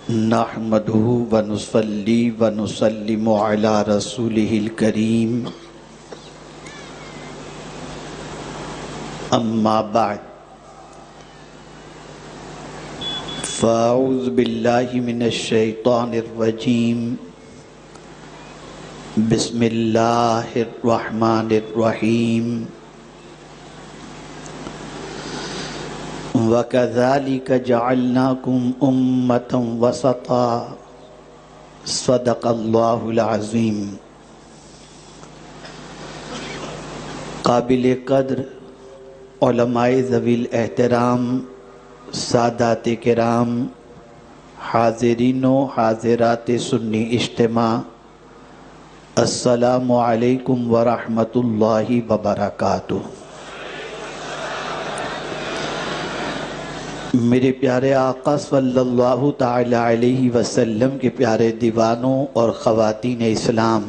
نحمده ونصلي ونسلم على رسوله الكريم أما بعد فأعوذ بالله من الشيطان الرجيم بسم الله الرحمن الرحيم وَكَذَلِكَ جَعَلْنَاكُمْ أُمَّةً وَسَطًا صدق اللہ العظیم۔ قابل قدر علماء ذوی الاحترام، سادات کرام، حاضرین و حاضرات سنی اجتماع، السلام علیکم ورحمۃ اللہ وبرکاتہ۔ میرے پیارے آقا صلی اللہ تعالی علیہ وسلم کے پیارے دیوانوں اور خواتین اسلام،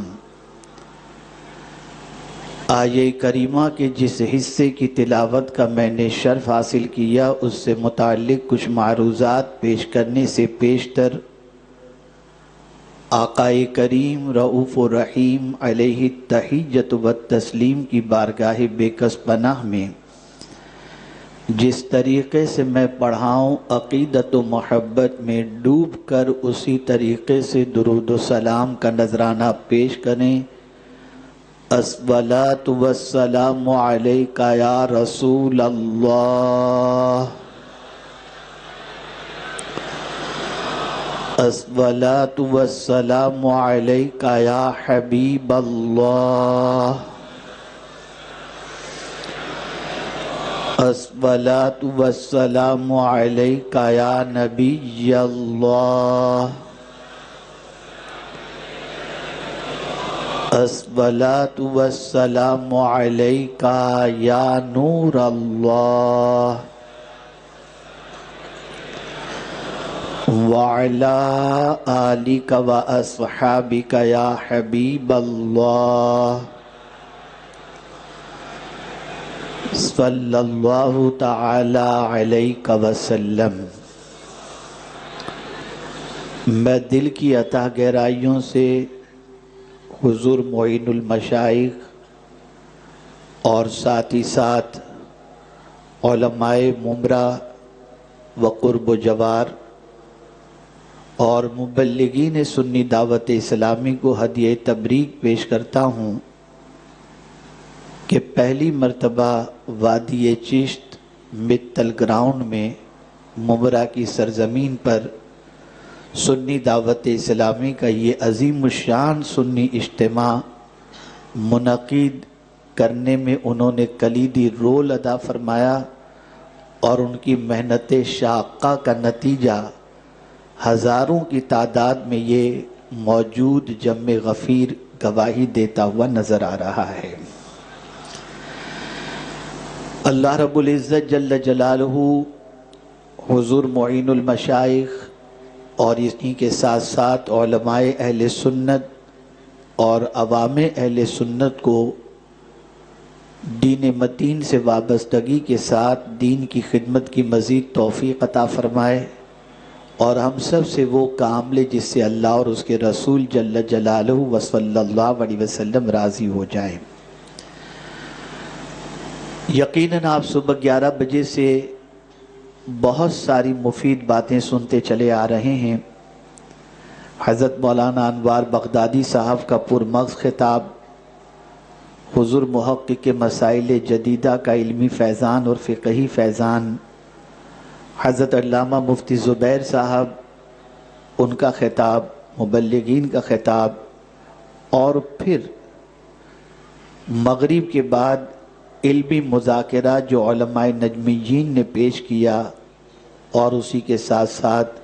آیہ کریمہ کے جس حصے کی تلاوت کا میں نے شرف حاصل کیا اس سے متعلق کچھ معروضات پیش کرنے سے پیشتر آقا کریم رؤوف الرحیم علیہ التحیۃ والتسلیم کی بارگاہ بے کس پناہ میں جس طریقے سے میں پڑھاؤں عقیدت و محبت میں ڈوب کر اسی طریقے سے درود و سلام کا نذرانہ پیش کریں۔ الصلاۃ والسلام علیک یا رسول اللہ، الصلاۃ والسلام علیک یا حبیب اللہ، الصلاۃ والسلام علیک یا نبی اللہ، الصلاۃ والسلام علیک یا نور اللہ، وعلی آلک واصحابک یا حبیب اللہ، صلی اللہ تعالی علیہ وسلم۔ میں دل کی عطا گہرائیوں سے حضور معین المشائخ اور ساتھ ہی ساتھ علماء ممرہ و قرب و جوار اور مبلغین سنی دعوت اسلامی کو ہدیہ تبریک پیش کرتا ہوں کہ پہلی مرتبہ وادی چشت متل گراؤنڈ میں ممرہ کی سرزمین پر سنی دعوت اسلامی کا یہ عظیم الشان سنی اجتماع منعقد کرنے میں انہوں نے کلیدی رول ادا فرمایا، اور ان کی محنت شاقہ کا نتیجہ ہزاروں کی تعداد میں یہ موجود جمع غفیر گواہی دیتا ہوا نظر آ رہا ہے۔ اللہ رب العزت جل جلالہ حضور معین المشائخ اور اسی کے ساتھ ساتھ علماء اہل سنت اور عوام اہل سنت کو دین متین سے وابستگی کے ساتھ دین کی خدمت کی مزید توفیق عطا فرمائے، اور ہم سب سے وہ کام لے جس سے اللہ اور اس کے رسول جل جلالہ و صلی اللہ علیہ وسلم راضی ہو جائیں۔ یقیناً آپ صبح 11 بجے سے بہت ساری مفید باتیں سنتے چلے آ رہے ہیں۔ حضرت مولانا انوار بغدادی صاحب کا پرمغز خطاب، حضور محقق کے مسائل جدیدہ کا علمی فیضان اور فقہی فیضان، حضرت علامہ مفتی زبیر صاحب ان کا خطاب، مبلغین کا خطاب، اور پھر مغرب کے بعد علمی مذاکرہ جو علماء نجمیین نے پیش کیا، اور اسی کے ساتھ ساتھ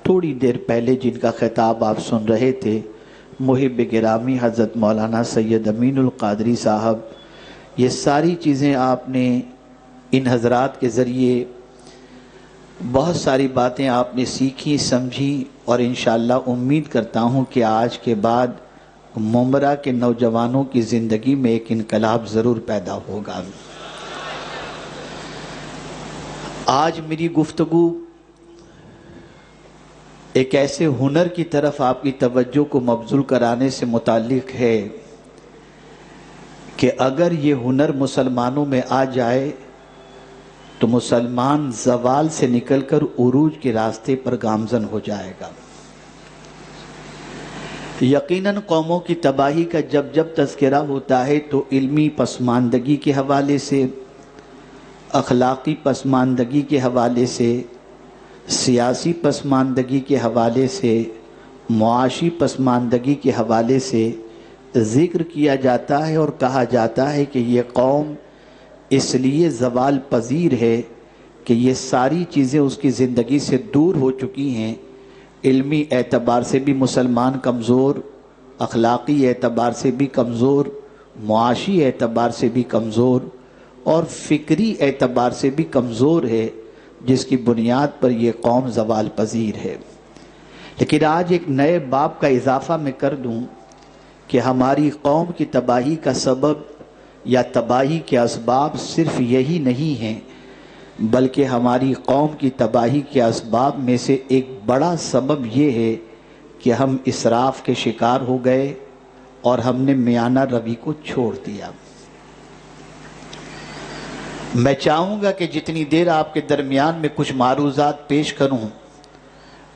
تھوڑی دیر پہلے جن کا خطاب آپ سن رہے تھے محب گرامی حضرت مولانا سید امین القادری صاحب، یہ ساری چیزیں آپ نے ان حضرات کے ذریعے بہت ساری باتیں آپ نے سیکھی سمجھی، اور انشاءاللہ امید کرتا ہوں کہ آج کے بعد ممرہ کے نوجوانوں کی زندگی میں ایک انقلاب ضرور پیدا ہوگا۔ آج میری گفتگو ایک ایسے ہنر کی طرف آپ کی توجہ کو مبذول کرانے سے متعلق ہے کہ اگر یہ ہنر مسلمانوں میں آ جائے تو مسلمان زوال سے نکل کر عروج کے راستے پر گامزن ہو جائے گا۔ یقیناً قوموں کی تباہی کا جب جب تذکرہ ہوتا ہے تو علمی پسماندگی کے حوالے سے، اخلاقی پسماندگی کے حوالے سے، سیاسی پسماندگی کے حوالے سے، معاشی پسماندگی کے حوالے سے ذکر کیا جاتا ہے اور کہا جاتا ہے کہ یہ قوم اس لیے زوال پذیر ہے کہ یہ ساری چیزیں اس کی زندگی سے دور ہو چکی ہیں۔ علمی اعتبار سے بھی مسلمان کمزور، اخلاقی اعتبار سے بھی کمزور، معاشی اعتبار سے بھی کمزور اور فکری اعتبار سے بھی کمزور ہے، جس کی بنیاد پر یہ قوم زوال پذیر ہے۔ لیکن آج ایک نئے باب کا اضافہ میں کر دوں کہ ہماری قوم کی تباہی کا سبب یا تباہی کے اسباب صرف یہی نہیں ہیں، بلکہ ہماری قوم کی تباہی کے اسباب میں سے ایک بڑا سبب یہ ہے کہ ہم اسراف کے شکار ہو گئے اور ہم نے میانہ روی کو چھوڑ دیا۔ میں چاہوں گا کہ جتنی دیر آپ کے درمیان میں کچھ معروضات پیش کروں،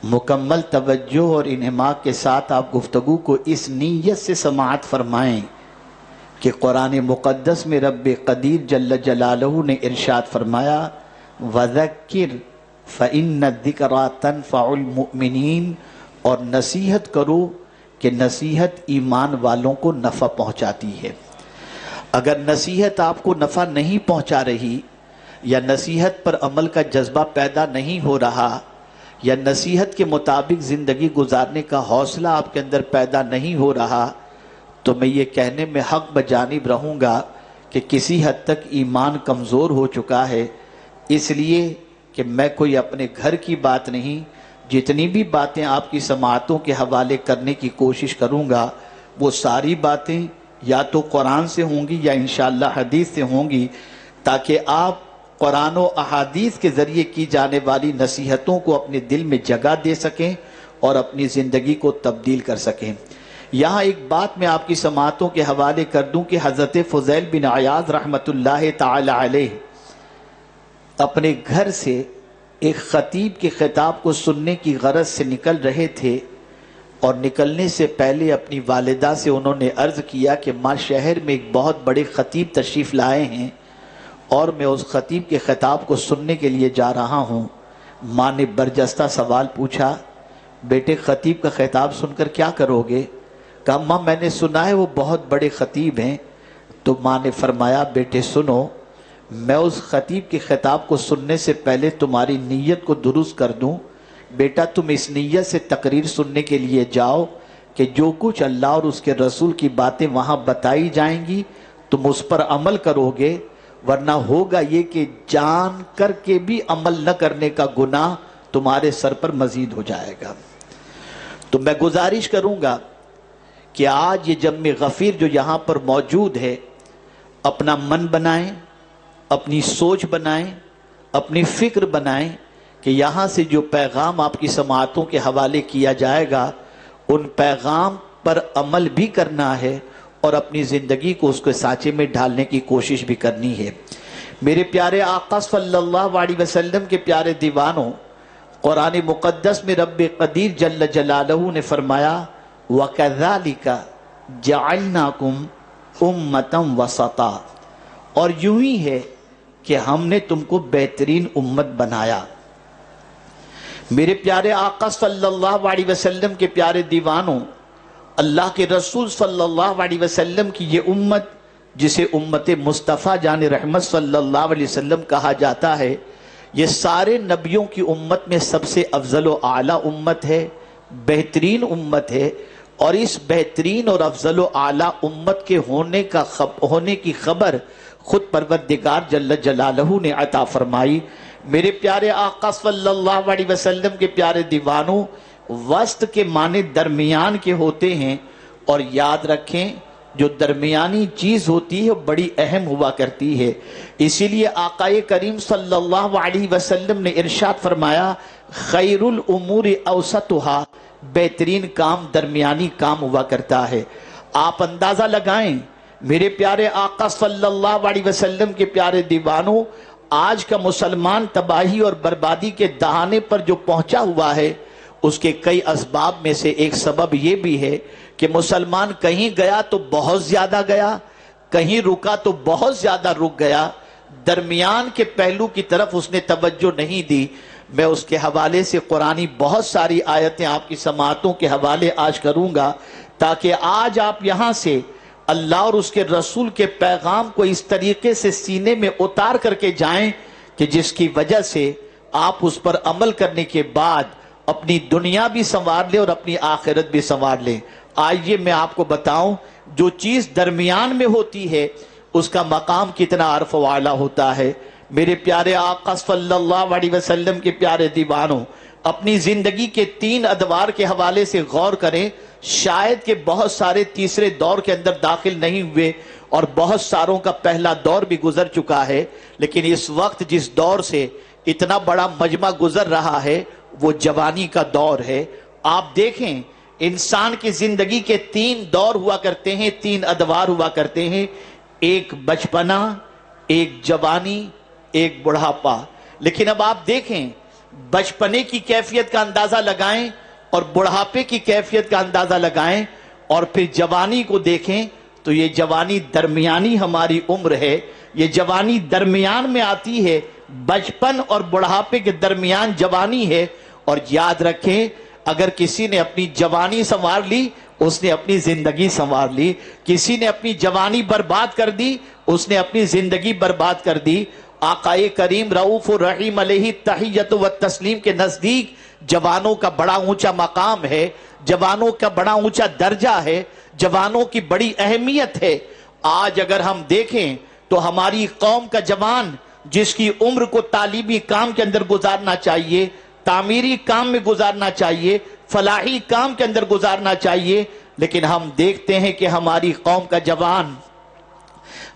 مکمل توجہ اور انہماک کے ساتھ آپ گفتگو کو اس نیت سے سماعت فرمائیں کہ قرآن مقدس میں رب قدیر جل جلالہ نے ارشاد فرمایا وَذَكِّرْ فَإِنَّ الذِّكْرَى تَنْفَعُ الْمُؤْمِنِينَ، اور نصیحت کرو کہ نصیحت ایمان والوں کو نفع پہنچاتی ہے۔ اگر نصیحت آپ کو نفع نہیں پہنچا رہی، یا نصیحت پر عمل کا جذبہ پیدا نہیں ہو رہا، یا نصیحت کے مطابق زندگی گزارنے کا حوصلہ آپ کے اندر پیدا نہیں ہو رہا، تو میں یہ کہنے میں حق بجانب رہوں گا کہ کسی حد تک ایمان کمزور ہو چکا ہے، اس لیے کہ میں کوئی اپنے گھر کی بات نہیں، جتنی بھی باتیں آپ کی سماعتوں کے حوالے کرنے کی کوشش کروں گا وہ ساری باتیں یا تو قرآن سے ہوں گی یا انشاءاللہ حدیث سے ہوں گی، تاکہ آپ قرآن و احادیث کے ذریعے کی جانے والی نصیحتوں کو اپنے دل میں جگہ دے سکیں اور اپنی زندگی کو تبدیل کر سکیں۔ یہاں ایک بات میں آپ کی سماعتوں کے حوالے کر دوں کہ حضرت فضیل بن عیاض رحمۃ اللہ تعالی علیہ اپنے گھر سے ایک خطیب کے خطاب کو سننے کی غرض سے نکل رہے تھے، اور نکلنے سے پہلے اپنی والدہ سے انہوں نے عرض کیا کہ ماں، شہر میں ایک بہت بڑے خطیب تشریف لائے ہیں اور میں اس خطیب کے خطاب کو سننے کے لیے جا رہا ہوں۔ ماں نے برجستہ سوال پوچھا، بیٹے خطیب کا خطاب سن کر کیا کرو گے؟ کہا ماں، میں نے سنا ہے وہ بہت بڑے خطیب ہیں۔ تو ماں نے فرمایا، بیٹے سنو، میں اس خطیب کے خطاب کو سننے سے پہلے تمہاری نیت کو درست کر دوں۔ بیٹا تم اس نیت سے تقریر سننے کے لیے جاؤ کہ جو کچھ اللہ اور اس کے رسول کی باتیں وہاں بتائی جائیں گی تم اس پر عمل کرو گے، ورنہ ہوگا یہ کہ جان کر کے بھی عمل نہ کرنے کا گناہ تمہارے سر پر مزید ہو جائے گا۔ تو میں گزارش کروں گا کہ آج یہ جمع غفیر جو یہاں پر موجود ہے، اپنا من بنائیں، اپنی سوچ بنائیں، اپنی فکر بنائیں کہ یہاں سے جو پیغام آپ کی سماعتوں کے حوالے کیا جائے گا ان پیغام پر عمل بھی کرنا ہے اور اپنی زندگی کو اس کے سانچے میں ڈھالنے کی کوشش بھی کرنی ہے۔ میرے پیارے آقا صلی اللہ علیہ وسلم کے پیارے دیوانوں، قرآن مقدس میں رب قدیر جل جلالہ نے فرمایا وَكَذَلِكَ جَعَلْنَاكُمْ أُمَّةً وَسَطًا، اور یوں ہی ہے کہ ہم نے تم کو بہترین امت بنایا۔ میرے پیارے آقا صلی اللہ علیہ وسلم کے پیارے دیوانوں، اللہ کے رسول صلی اللہ علیہ وسلم کی یہ امت جسے امت مصطفیٰ جان رحمت صلی اللہ علیہ وسلم کہا جاتا ہے، یہ سارے نبیوں کی امت میں سب سے افضل و اعلیٰ امت ہے، بہترین امت ہے، اور اس بہترین اور افضل و اعلیٰ امت کے ہونے کی خبر خود پروردگار جل جلالہ نے عطا فرمائی۔ میرے پیارے آقا صلی اللہ علیہ وسلم کے پیارے دیوانوں، وسط کے معنی درمیان کے ہوتے ہیں، اور یاد رکھیں جو درمیانی چیز ہوتی ہے وہ بڑی اہم ہوا کرتی ہے۔ اسی لیے آقا کریم صلی اللہ علیہ وسلم نے ارشاد فرمایا خیر الامور اوسطها، بہترین کام درمیانی کام ہوا کرتا ہے۔ آپ اندازہ لگائیں میرے پیارے آقا صلی اللہ علیہ وسلم کے پیارے دیوانوں، آج کا مسلمان تباہی اور بربادی کے دہانے پر جو پہنچا ہوا ہے، اس کے کئی اسباب میں سے ایک سبب یہ بھی ہے کہ مسلمان کہیں گیا تو بہت زیادہ گیا، کہیں رکا تو بہت زیادہ رک گیا، درمیان کے پہلو کی طرف اس نے توجہ نہیں دی۔ میں اس کے حوالے سے قرآنی بہت ساری آیتیں آپ کی سماعتوں کے حوالے آج کروں گا، تاکہ آج آپ یہاں سے اللہ اور اس کے رسول کے پیغام کو اس طریقے سے سینے میں اتار کر کے جائیں کہ جس کی وجہ سے آپ اس پر عمل کرنے کے بعد اپنی دنیا بھی سنوار لیں اور اپنی آخرت بھی سنوار لیں۔ آئیے میں آپ کو بتاؤں، جو چیز درمیان میں ہوتی ہے اس کا مقام کتنا عرف و اعلیٰ ہوتا ہے۔ میرے پیارے آقا صلی اللہ علیہ وسلم کے پیارے دیوانوں، اپنی زندگی کے 3 ادوار کے حوالے سے غور کریں۔ شاید کہ بہت سارے تیسرے دور کے اندر داخل نہیں ہوئے اور بہت ساروں کا پہلا دور بھی گزر چکا ہے، لیکن اس وقت جس دور سے اتنا بڑا مجمع گزر رہا ہے وہ جوانی کا دور ہے۔ آپ دیکھیں انسان کی زندگی کے 3 دور ہوا کرتے ہیں، 3 ادوار ہوا کرتے ہیں، ایک بچپنا، ایک جوانی، ایک بڑھاپا۔ لیکن اب آپ دیکھیں بچپنے کی کیفیت کا اندازہ لگائیں اور بڑھاپے کی کیفیت کا اندازہ لگائیں اور پھر جوانی کو دیکھیں تو یہ جوانی درمیانی ہماری عمر ہے، یہ جوانی درمیان میں آتی ہے، بچپن اور بڑھاپے کے درمیان جوانی ہے۔ اور یاد رکھیں اگر کسی نے اپنی جوانی سنوار لی اس نے اپنی زندگی سنوار لی، کسی نے اپنی جوانی برباد کر دی اس نے اپنی زندگی برباد کر دی۔ آقا کریم رؤوف الرحیم علیہ تحیت و تسلیم کے نزدیک جوانوں کا بڑا اونچا مقام ہے، جوانوں کا بڑا اونچا درجہ ہے، جوانوں کی بڑی اہمیت ہے۔ آج اگر ہم دیکھیں تو ہماری قوم کا جوان جس کی عمر کو تعلیمی کام کے اندر گزارنا چاہیے، تعمیری کام میں گزارنا چاہیے، فلاحی کام کے اندر گزارنا چاہیے، لیکن ہم دیکھتے ہیں کہ ہماری قوم کا جوان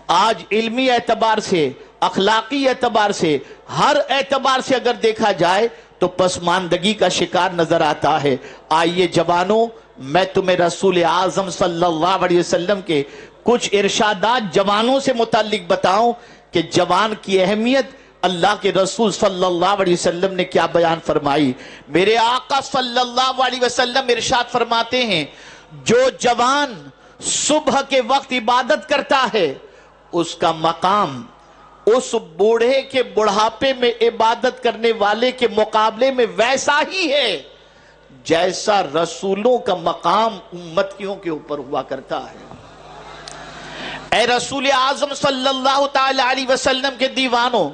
آج علمی اعتبار سے، اخلاقی اعتبار سے، ہر اعتبار سے اگر دیکھا جائے تو پسماندگی کا شکار نظر آتا ہے۔ آئیے جوانوں، میں تمہیں رسول اعظم صلی اللہ علیہ وسلم کے کچھ ارشادات جوانوں سے متعلق بتاؤں کہ جوان کی اہمیت اللہ کے رسول صلی اللہ علیہ وسلم نے کیا بیان فرمائی۔ میرے آقا صلی اللہ علیہ وسلم ارشاد فرماتے ہیں جو جوان صبح کے وقت عبادت کرتا ہے اس کا مقام اس بوڑھے کے بڑھاپے میں عبادت کرنے والے کے مقابلے میں ویسا ہی ہے جیسا رسولوں کا مقام امتیوں کے اوپر ہوا کرتا ہے۔ اے رسول اعظم صلی اللہ تعالی علیہ وسلم کے دیوانوں،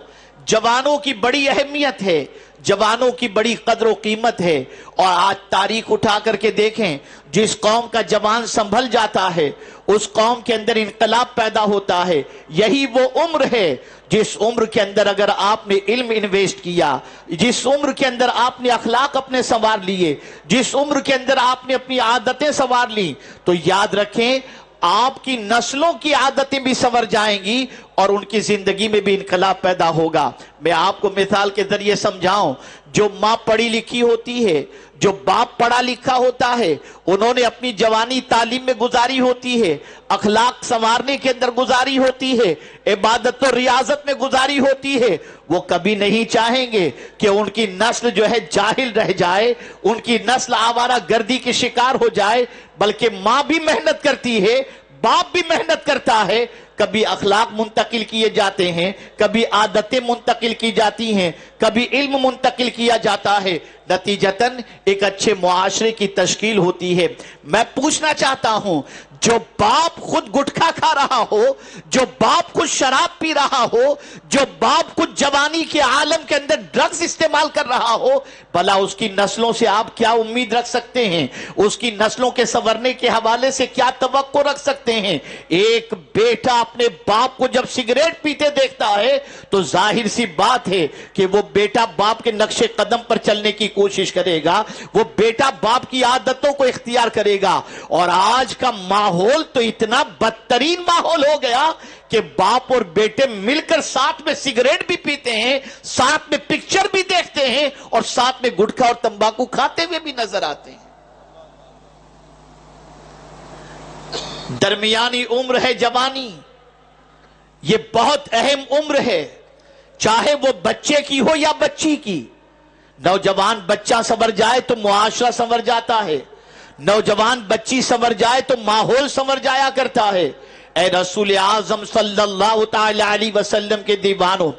جوانوں کی بڑی اہمیت ہے، جوانوں کی بڑی قدر و قیمت ہے۔ اور آج تاریخ اٹھا کر کے دیکھیں، جس قوم کا جوان سنبھل جاتا ہے اس قوم کے اندر انقلاب پیدا ہوتا ہے۔ یہی وہ عمر ہے جس عمر کے اندر اگر آپ نے علم انویسٹ کیا، جس عمر کے اندر آپ نے اخلاق اپنے سنوار لیے، جس عمر کے اندر آپ نے اپنی عادتیں سنوار لی، تو یاد رکھیں آپ کی نسلوں کی عادتیں بھی سنور جائیں گی اور ان کی زندگی میں بھی انقلاب پیدا ہوگا۔ میں آپ کو مثال کے ذریعے سمجھاؤں، جو ماں پڑھی لکھی ہوتی ہے، جو باپ پڑھا لکھا ہوتا ہے، انہوں نے اپنی جوانی تعلیم میں گزاری ہوتی ہے، اخلاق سنوارنے کے اندر گزاری ہوتی ہے، عبادت و ریاضت میں گزاری ہوتی ہے، وہ کبھی نہیں چاہیں گے کہ ان کی نسل جو ہے جاہل رہ جائے، ان کی نسل آوارہ گردی کی شکار ہو جائے، بلکہ ماں بھی محنت کرتی ہے، باپ بھی محنت کرتا ہے، کبھی اخلاق منتقل کیے جاتے ہیں، کبھی عادتیں منتقل کی جاتی ہیں، کبھی علم منتقل کیا جاتا ہے، نتیجتاً ایک اچھے معاشرے کی تشکیل ہوتی ہے۔ میں پوچھنا چاہتا ہوں، جو باپ خود گٹکھا کھا رہا ہو، جو باپ خود شراب پی رہا ہو، جو باپ خود جوانی کے عالم کے اندر ڈرگز استعمال کر رہا ہو، بھلا اس کی نسلوں سے آپ کیا امید رکھ سکتے ہیں؟ اس کی نسلوں کے سنورنے کے حوالے سے کیا توقع رکھ سکتے ہیں؟ ایک بیٹا اپنے باپ کو جب سگریٹ پیتے دیکھتا ہے تو ظاہر سی بات ہے کہ وہ بیٹا باپ کے نقش قدم پر چلنے کی کوشش کرے گا، وہ بیٹا باپ کی عادتوں کو اختیار کرے گا۔ اور آج کا ماحول تو اتنا بدترین ماحول ہو گیا کہ باپ اور بیٹے مل کر ساتھ میں سگریٹ بھی پیتے ہیں، ساتھ میں پکچر بھی دیکھتے ہیں، اور ساتھ میں گٹکا اور تمباکو کھاتے ہوئے بھی نظر آتے ہیں۔ درمیانی عمر ہے جوانی، یہ بہت اہم عمر ہے، چاہے وہ بچے کی ہو یا بچی کی۔ نوجوان بچہ سنور جائے تو معاشرہ سنور جاتا ہے، نوجوان بچی سنور جائے تو ماحول سنور جایا کرتا ہے۔ اے رسول اعظم صلی اللہ تعالی علیہ وسلم کے دیوانوں،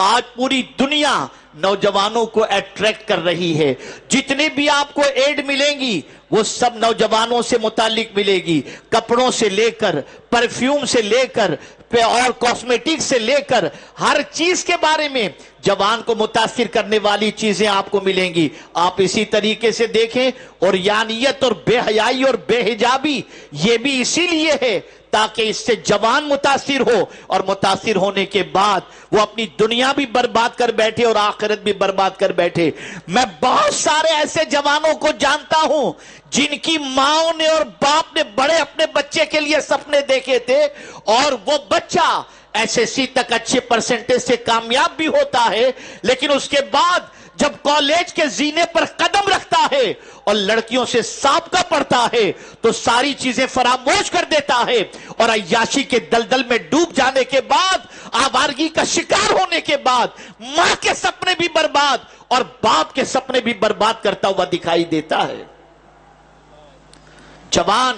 آج پوری دنیا نوجوانوں کو اٹریکٹ کر رہی ہے۔ جتنے بھی آپ کو ایڈ ملیں گی وہ سب نوجوانوں سے متعلق ملے گی، کپڑوں سے لے کر، پرفیوم سے لے کر، اور کاسمیٹک سے لے کر، ہر چیز کے بارے میں جوان کو متاثر کرنے والی چیزیں آپ کو ملیں گی۔ آپ اسی طریقے سے دیکھیں، اور یانیت اور بے حیائی اور بے حجابی یہ بھی اسی لیے ہے تاکہ اس سے جوان متاثر ہو، اور متاثر ہونے کے بعد وہ اپنی دنیا بھی برباد کر بیٹھے اور آخرت بھی برباد کر بیٹھے۔ میں بہت سارے ایسے جوانوں کو جانتا ہوں جن کی ماں نے اور باپ نے بڑے اپنے بچے کے لیے سپنے دیکھے تھے، اور وہ بچہ ایس ایس سی تک اچھے پرسنٹیج سے کامیاب بھی ہوتا ہے، لیکن اس کے بعد جب کالج کے زینے پر قدم رکھتا ہے اور لڑکیوں سے سابقہ پڑھتا ہے تو ساری چیزیں فراموش کر دیتا ہے، اور عیاشی کے دلدل میں ڈوب جانے کے بعد، آوارگی کا شکار ہونے کے بعد، ماں کے سپنے بھی برباد اور باپ کے سپنے بھی برباد کرتا ہوا دکھائی دیتا ہے۔ جوان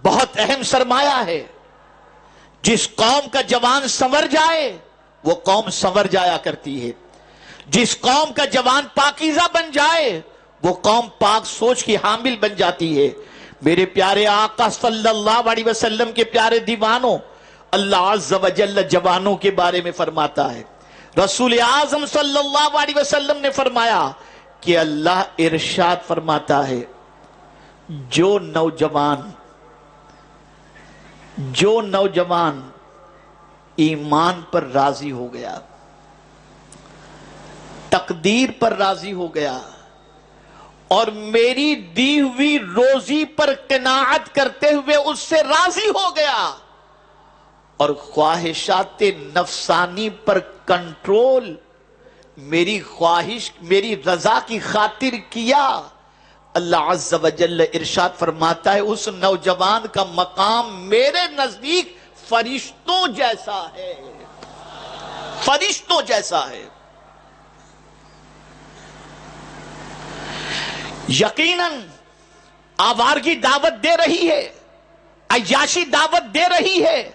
بہت اہم سرمایہ ہے۔ جس قوم کا جوان سنور جائے وہ قوم سنور جایا کرتی ہے، جس قوم کا جوان پاکیزہ بن جائے وہ قوم پاک سوچ کی حامل بن جاتی ہے۔ میرے پیارے آقا صلی اللہ علیہ وسلم کے پیارے دیوانوں، اللہ عز و جل جوانوں کے بارے میں فرماتا ہے، رسول اعظم صلی اللہ علیہ وسلم نے فرمایا کہ اللہ ارشاد فرماتا ہے، جو نوجوان ایمان پر راضی ہو گیا، تقدیر پر راضی ہو گیا، اور میری دی ہوئی روزی پر قناعت کرتے ہوئے اس سے راضی ہو گیا، اور خواہشات نفسانی پر کنٹرول، میری خواہش، میری رضا کی خاطر کیا، اللہ عز و جل ارشاد فرماتا ہے اس نوجوان کا مقام میرے نزدیک فرشتوں جیسا ہے، فرشتوں جیسا ہے۔ یقیناً آوارگی دعوت دے رہی ہے، عیاشی دعوت دے رہی ہے،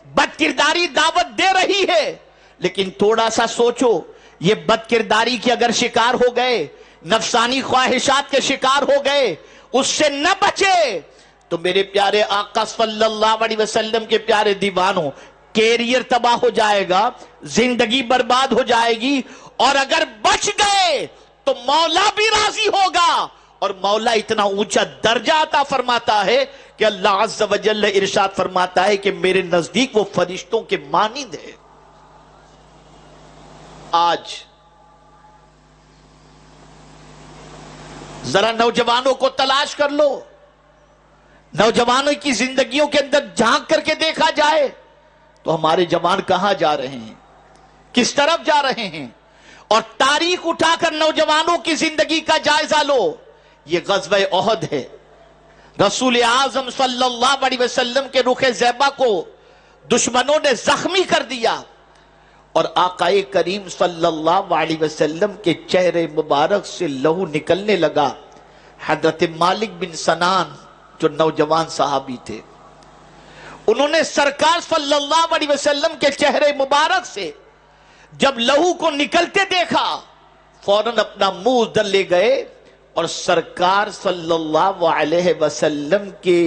بد کرداری دعوت دے رہی ہے، لیکن تھوڑا سا سوچو، یہ بد کرداری کے اگر شکار ہو گئے، نفسانی خواہشات کے شکار ہو گئے، اس سے نہ بچے تو میرے پیارے آقا صلی اللہ علیہ وسلم کے پیارے دیوانوں، کیریئر تباہ ہو جائے گا، زندگی برباد ہو جائے گی، اور اگر بچ گئے تو مولا بھی راضی ہوگا، اور مولا اتنا اونچا درجہ عطا فرماتا ہے کہ اللہ عز و جل ارشاد فرماتا ہے کہ میرے نزدیک وہ فرشتوں کے مانند ہے۔ آج ذرا نوجوانوں کو تلاش کر لو، نوجوانوں کی زندگیوں کے اندر جھانک کر کے دیکھا جائے تو ہمارے جوان کہاں جا رہے ہیں، کس طرف جا رہے ہیں، اور تاریخ اٹھا کر نوجوانوں کی زندگی کا جائزہ لو۔ یہ غزوہ احد ہے، رسول اعظم صلی اللہ علیہ وسلم کے رخ زیبا کو دشمنوں نے زخمی کر دیا، اور آقا کریم صلی اللہ علیہ وسلم کے چہرے مبارک سے لہو نکلنے لگا۔ حضرت مالک بن سنان جو نوجوان صحابی تھے، انہوں نے سرکار صلی اللہ علیہ وسلم کے چہرے مبارک سے جب لہو کو نکلتے دیکھا، فوراً اپنا منہ ادھر لے گئے، اور سرکار صلی اللہ علیہ وسلم کے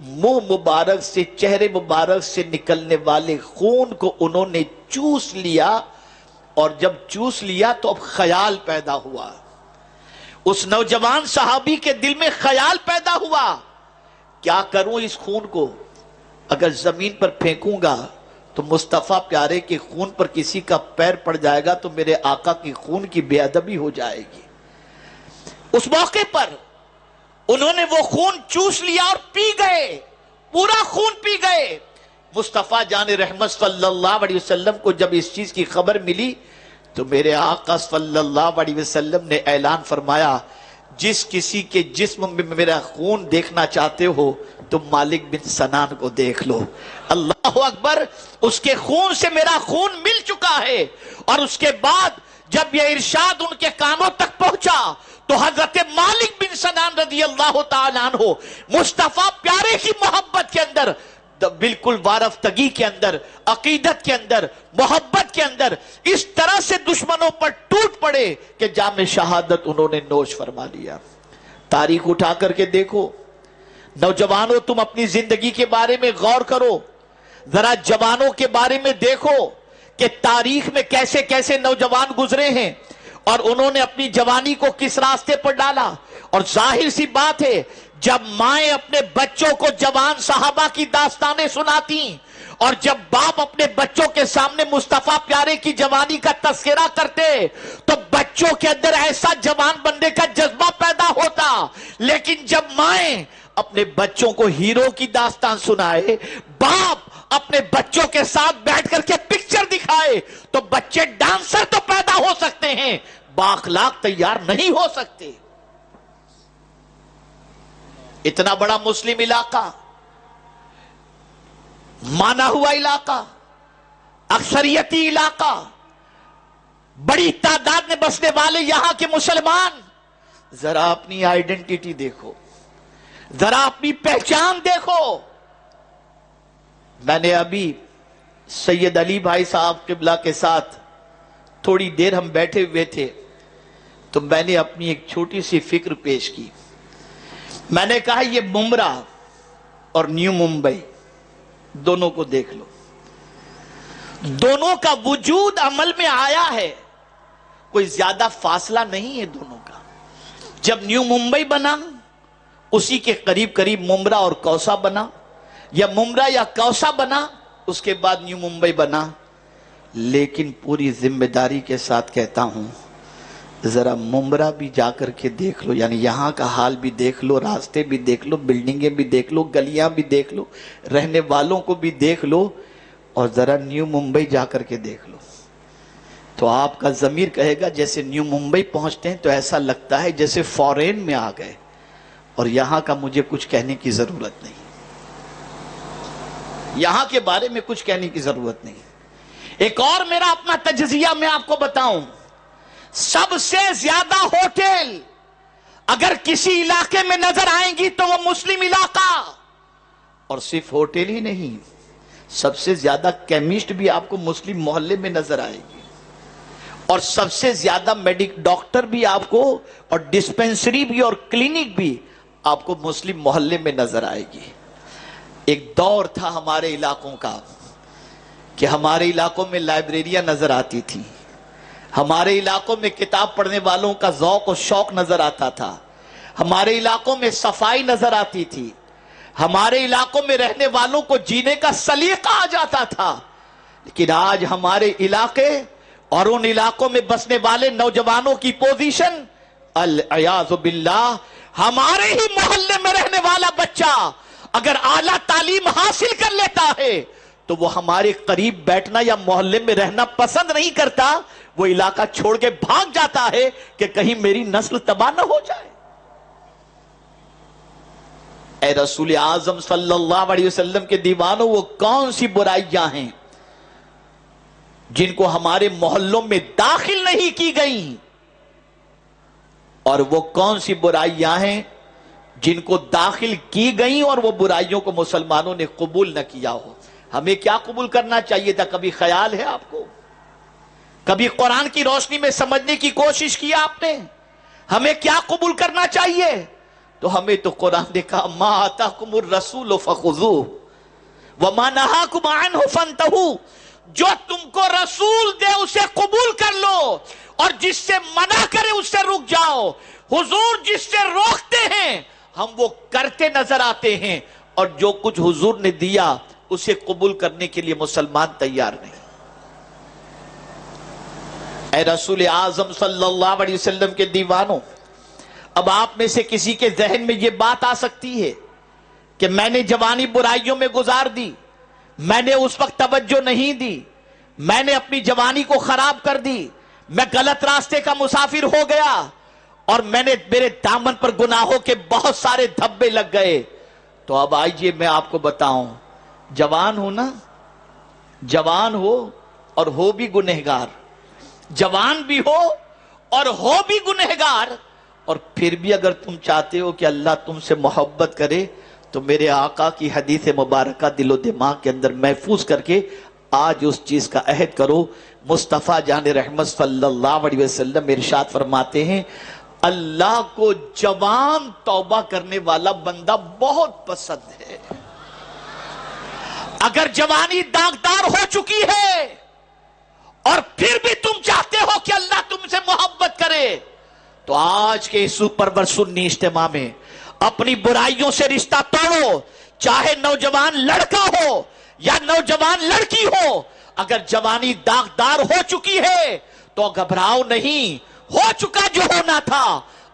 منہ مبارک سے، چہرے مبارک سے نکلنے والے خون کو انہوں نے چوس لیا، اور جب چوس لیا تو اب خیال پیدا ہوا، اس نوجوان صحابی کے دل میں خیال پیدا ہوا، کیا کروں اس خون کو؟ اگر زمین پر پھینکوں گا تو مصطفیٰ پیارے کے خون پر کسی کا پیر پڑ جائے گا تو میرے آقا کی خون کی بے ادبی ہو جائے گی. اس موقع پر انہوں نے وہ خون چوس لیا اور پی گئے، پورا خون پی گئے. مصطفیٰ جان رحمت صلی اللہ علیہ وسلم کو جب اس چیز کی خبر ملی تو میرے آقا صلی اللہ علیہ وسلم نے اعلان فرمایا، جس کسی کے جسم میں میرا خون دیکھنا چاہتے ہو تم مالک بن سنان کو دیکھ لو. اللہ اکبر، اس کے خون سے میرا خون مل چکا ہے. اور اس کے بعد جب یہ ارشاد ان کے کانوں تک پہنچا تو حضرت مالک بن سنان رضی اللہ تعالیٰ عنہ مصطفیٰ پیارے کی محبت کے اندر، بالکل وارفتگی کے اندر، عقیدت کے اندر، محبت کے اندر اس طرح سے دشمنوں پر ٹوٹ پڑے کہ جام شہادت انہوں نے نوش فرما لیا. تاریخ اٹھا کر کے دیکھو نوجوانوں، تم اپنی زندگی کے بارے میں غور کرو، ذرا جوانوں کے بارے میں دیکھو کہ تاریخ میں کیسے کیسے نوجوان گزرے ہیں اور انہوں نے اپنی جوانی کو کس راستے پر ڈالا. اور ظاہر سی بات ہے، جب مائیں اپنے بچوں کو جوان صحابہ کی داستانیں سناتی اور جب باپ اپنے بچوں کے سامنے مصطفیٰ پیارے کی جوانی کا تذکرہ کرتے تو بچوں کے اندر ایسا جوان بننے کا جذبہ پیدا ہوتا. لیکن جب مائیں اپنے بچوں کو ہیرو کی داستان سنائے، باپ اپنے بچوں کے ساتھ بیٹھ کر کے پکچر دکھائے تو بچے ڈانسر تو پیدا ہو سکتے ہیں، بااخلاق تیار نہیں ہو سکتے. اتنا بڑا مسلم علاقہ، مانا ہوا علاقہ، اکثریتی علاقہ، بڑی تعداد میں بسنے والے یہاں کے مسلمان، ذرا اپنی آئیڈینٹی دیکھو، ذرا اپنی پہچان دیکھو. میں نے ابھی سید علی بھائی صاحب قبلہ کے ساتھ تھوڑی دیر ہم بیٹھے ہوئے تھے تو میں نے اپنی ایک چھوٹی سی فکر پیش کی. میں نے کہا یہ ممبرا اور نیو ممبئی دونوں کو دیکھ لو، دونوں کا وجود عمل میں آیا ہے، کوئی زیادہ فاصلہ نہیں ہے دونوں کا. جب نیو ممبئی بنا اسی کے قریب قریب ممبرا اور کوسا بنا، یا ممبرا یا کوسا بنا، اس کے بعد نیو ممبئی بنا. لیکن پوری ذمہ داری کے ساتھ کہتا ہوں، ذرا ممبرا بھی جا کر کے دیکھ لو، یعنی یہاں کا حال بھی دیکھ لو، راستے بھی دیکھ لو، بلڈنگیں بھی دیکھ لو، گلیاں بھی دیکھ لو، رہنے والوں کو بھی دیکھ لو، اور ذرا نیو ممبئی جا کر کے دیکھ لو تو آپ کا ضمیر کہے گا جیسے نیو ممبئی پہنچتے ہیں تو ایسا لگتا ہے جیسے فورین میں آ گئے. اور یہاں کا مجھے کچھ کہنے کی ضرورت نہیں، یہاں کے بارے میں کچھ کہنے کی ضرورت نہیں. ایک اور میرا اپنا تجزیہ میں آپ کو بتاؤں، سب سے زیادہ ہوٹل اگر کسی علاقے میں نظر آئیں گی تو وہ مسلم علاقہ، اور صرف ہوٹل ہی نہیں، سب سے زیادہ کیمسٹ بھی آپ کو مسلم محلے میں نظر آئے گی، اور سب سے زیادہ ڈاکٹر بھی آپ کو، اور ڈسپینسری بھی اور کلینک بھی آپ کو مسلم محلے میں نظر آئے گی. ایک دور تھا ہمارے علاقوں کا کہ ہمارے علاقوں میں لائبریریاں نظر آتی تھی، ہمارے علاقوں میں کتاب پڑھنے والوں کا ذوق و شوق نظر آتا تھا، ہمارے علاقوں میں صفائی نظر آتی تھی، ہمارے علاقوں میں رہنے والوں کو جینے کا سلیقہ آ جاتا تھا. لیکن آج ہمارے علاقے اور ان علاقوں میں بسنے والے نوجوانوں کی پوزیشن، العیاذ باللہ، ہمارے ہی محلے میں رہنے والا بچہ اگر اعلیٰ تعلیم حاصل کر لیتا ہے تو وہ ہمارے قریب بیٹھنا یا محلے میں رہنا پسند نہیں کرتا، وہ علاقہ چھوڑ کے بھاگ جاتا ہے کہ کہیں میری نسل تباہ نہ ہو جائے. اے رسول اعظم صلی اللہ علیہ وسلم کے دیوانوں، وہ کون سی برائیاں ہیں جن کو ہمارے محلوں میں داخل نہیں کی گئیں، اور وہ کون سی برائیاں ہیں جن کو داخل کی گئیں اور وہ برائیوں کو مسلمانوں نے قبول نہ کیا ہو. ہمیں کیا قبول کرنا چاہیے تھا؟ کبھی خیال ہے آپ کو؟ کبھی قرآن کی روشنی میں سمجھنے کی کوشش کی آپ نے؟ ہمیں کیا قبول کرنا چاہیے؟ تو ہمیں تو قرآن نے کہا ما آتاکم الرسول فخذوہ وما نہاکم عنہ فانتہوا، جو تم کو رسول دے اسے قبول کر لو اور جس سے منع کرے اس سے رک جاؤ. حضور جس سے روکتے ہیں ہم وہ کرتے نظر آتے ہیں، اور جو کچھ حضور نے دیا اسے قبول کرنے کے لیے مسلمان تیار نہیں۔ اے رسول اعظم صلی اللہ علیہ وسلم کے دیوانوں، اب آپ میں سے کسی کے ذہن میں یہ بات آ سکتی ہے کہ میں نے جوانی برائیوں میں گزار دی، میں نے اس وقت توجہ نہیں دی، میں نے اپنی جوانی کو خراب کر دی، میں غلط راستے کا مسافر ہو گیا اور میرے دامن پر گناہوں کے بہت سارے دھبے لگ گئے۔ تو اب آئیے میں آپ کو بتاؤں، جوان ہو نا، جوان ہو اور ہو بھی گنہگار، جوان بھی ہو اور ہو بھی گنہگار، اور پھر بھی اگر تم چاہتے ہو کہ اللہ تم سے محبت کرے تو میرے آقا کی حدیث مبارکہ دل و دماغ کے اندر محفوظ کر کے آج اس چیز کا عہد کرو۔ مصطفیٰ جان رحمت صلی اللہ علیہ وسلم ارشاد فرماتے ہیں، اللہ کو جوان توبہ کرنے والا بندہ بہت پسند ہے۔ اگر جوانی داغدار ہو چکی ہے اور پھر بھی تم چاہتے ہو کہ اللہ تم سے محبت کرے تو آج کے اس سپر سنی اجتماع میں اپنی برائیوں سے رشتہ توڑو، چاہے نوجوان لڑکا ہو یا نوجوان لڑکی ہو۔ اگر جوانی داغدار ہو چکی ہے تو گھبراؤ نہیں، ہو چکا جو ہونا تھا،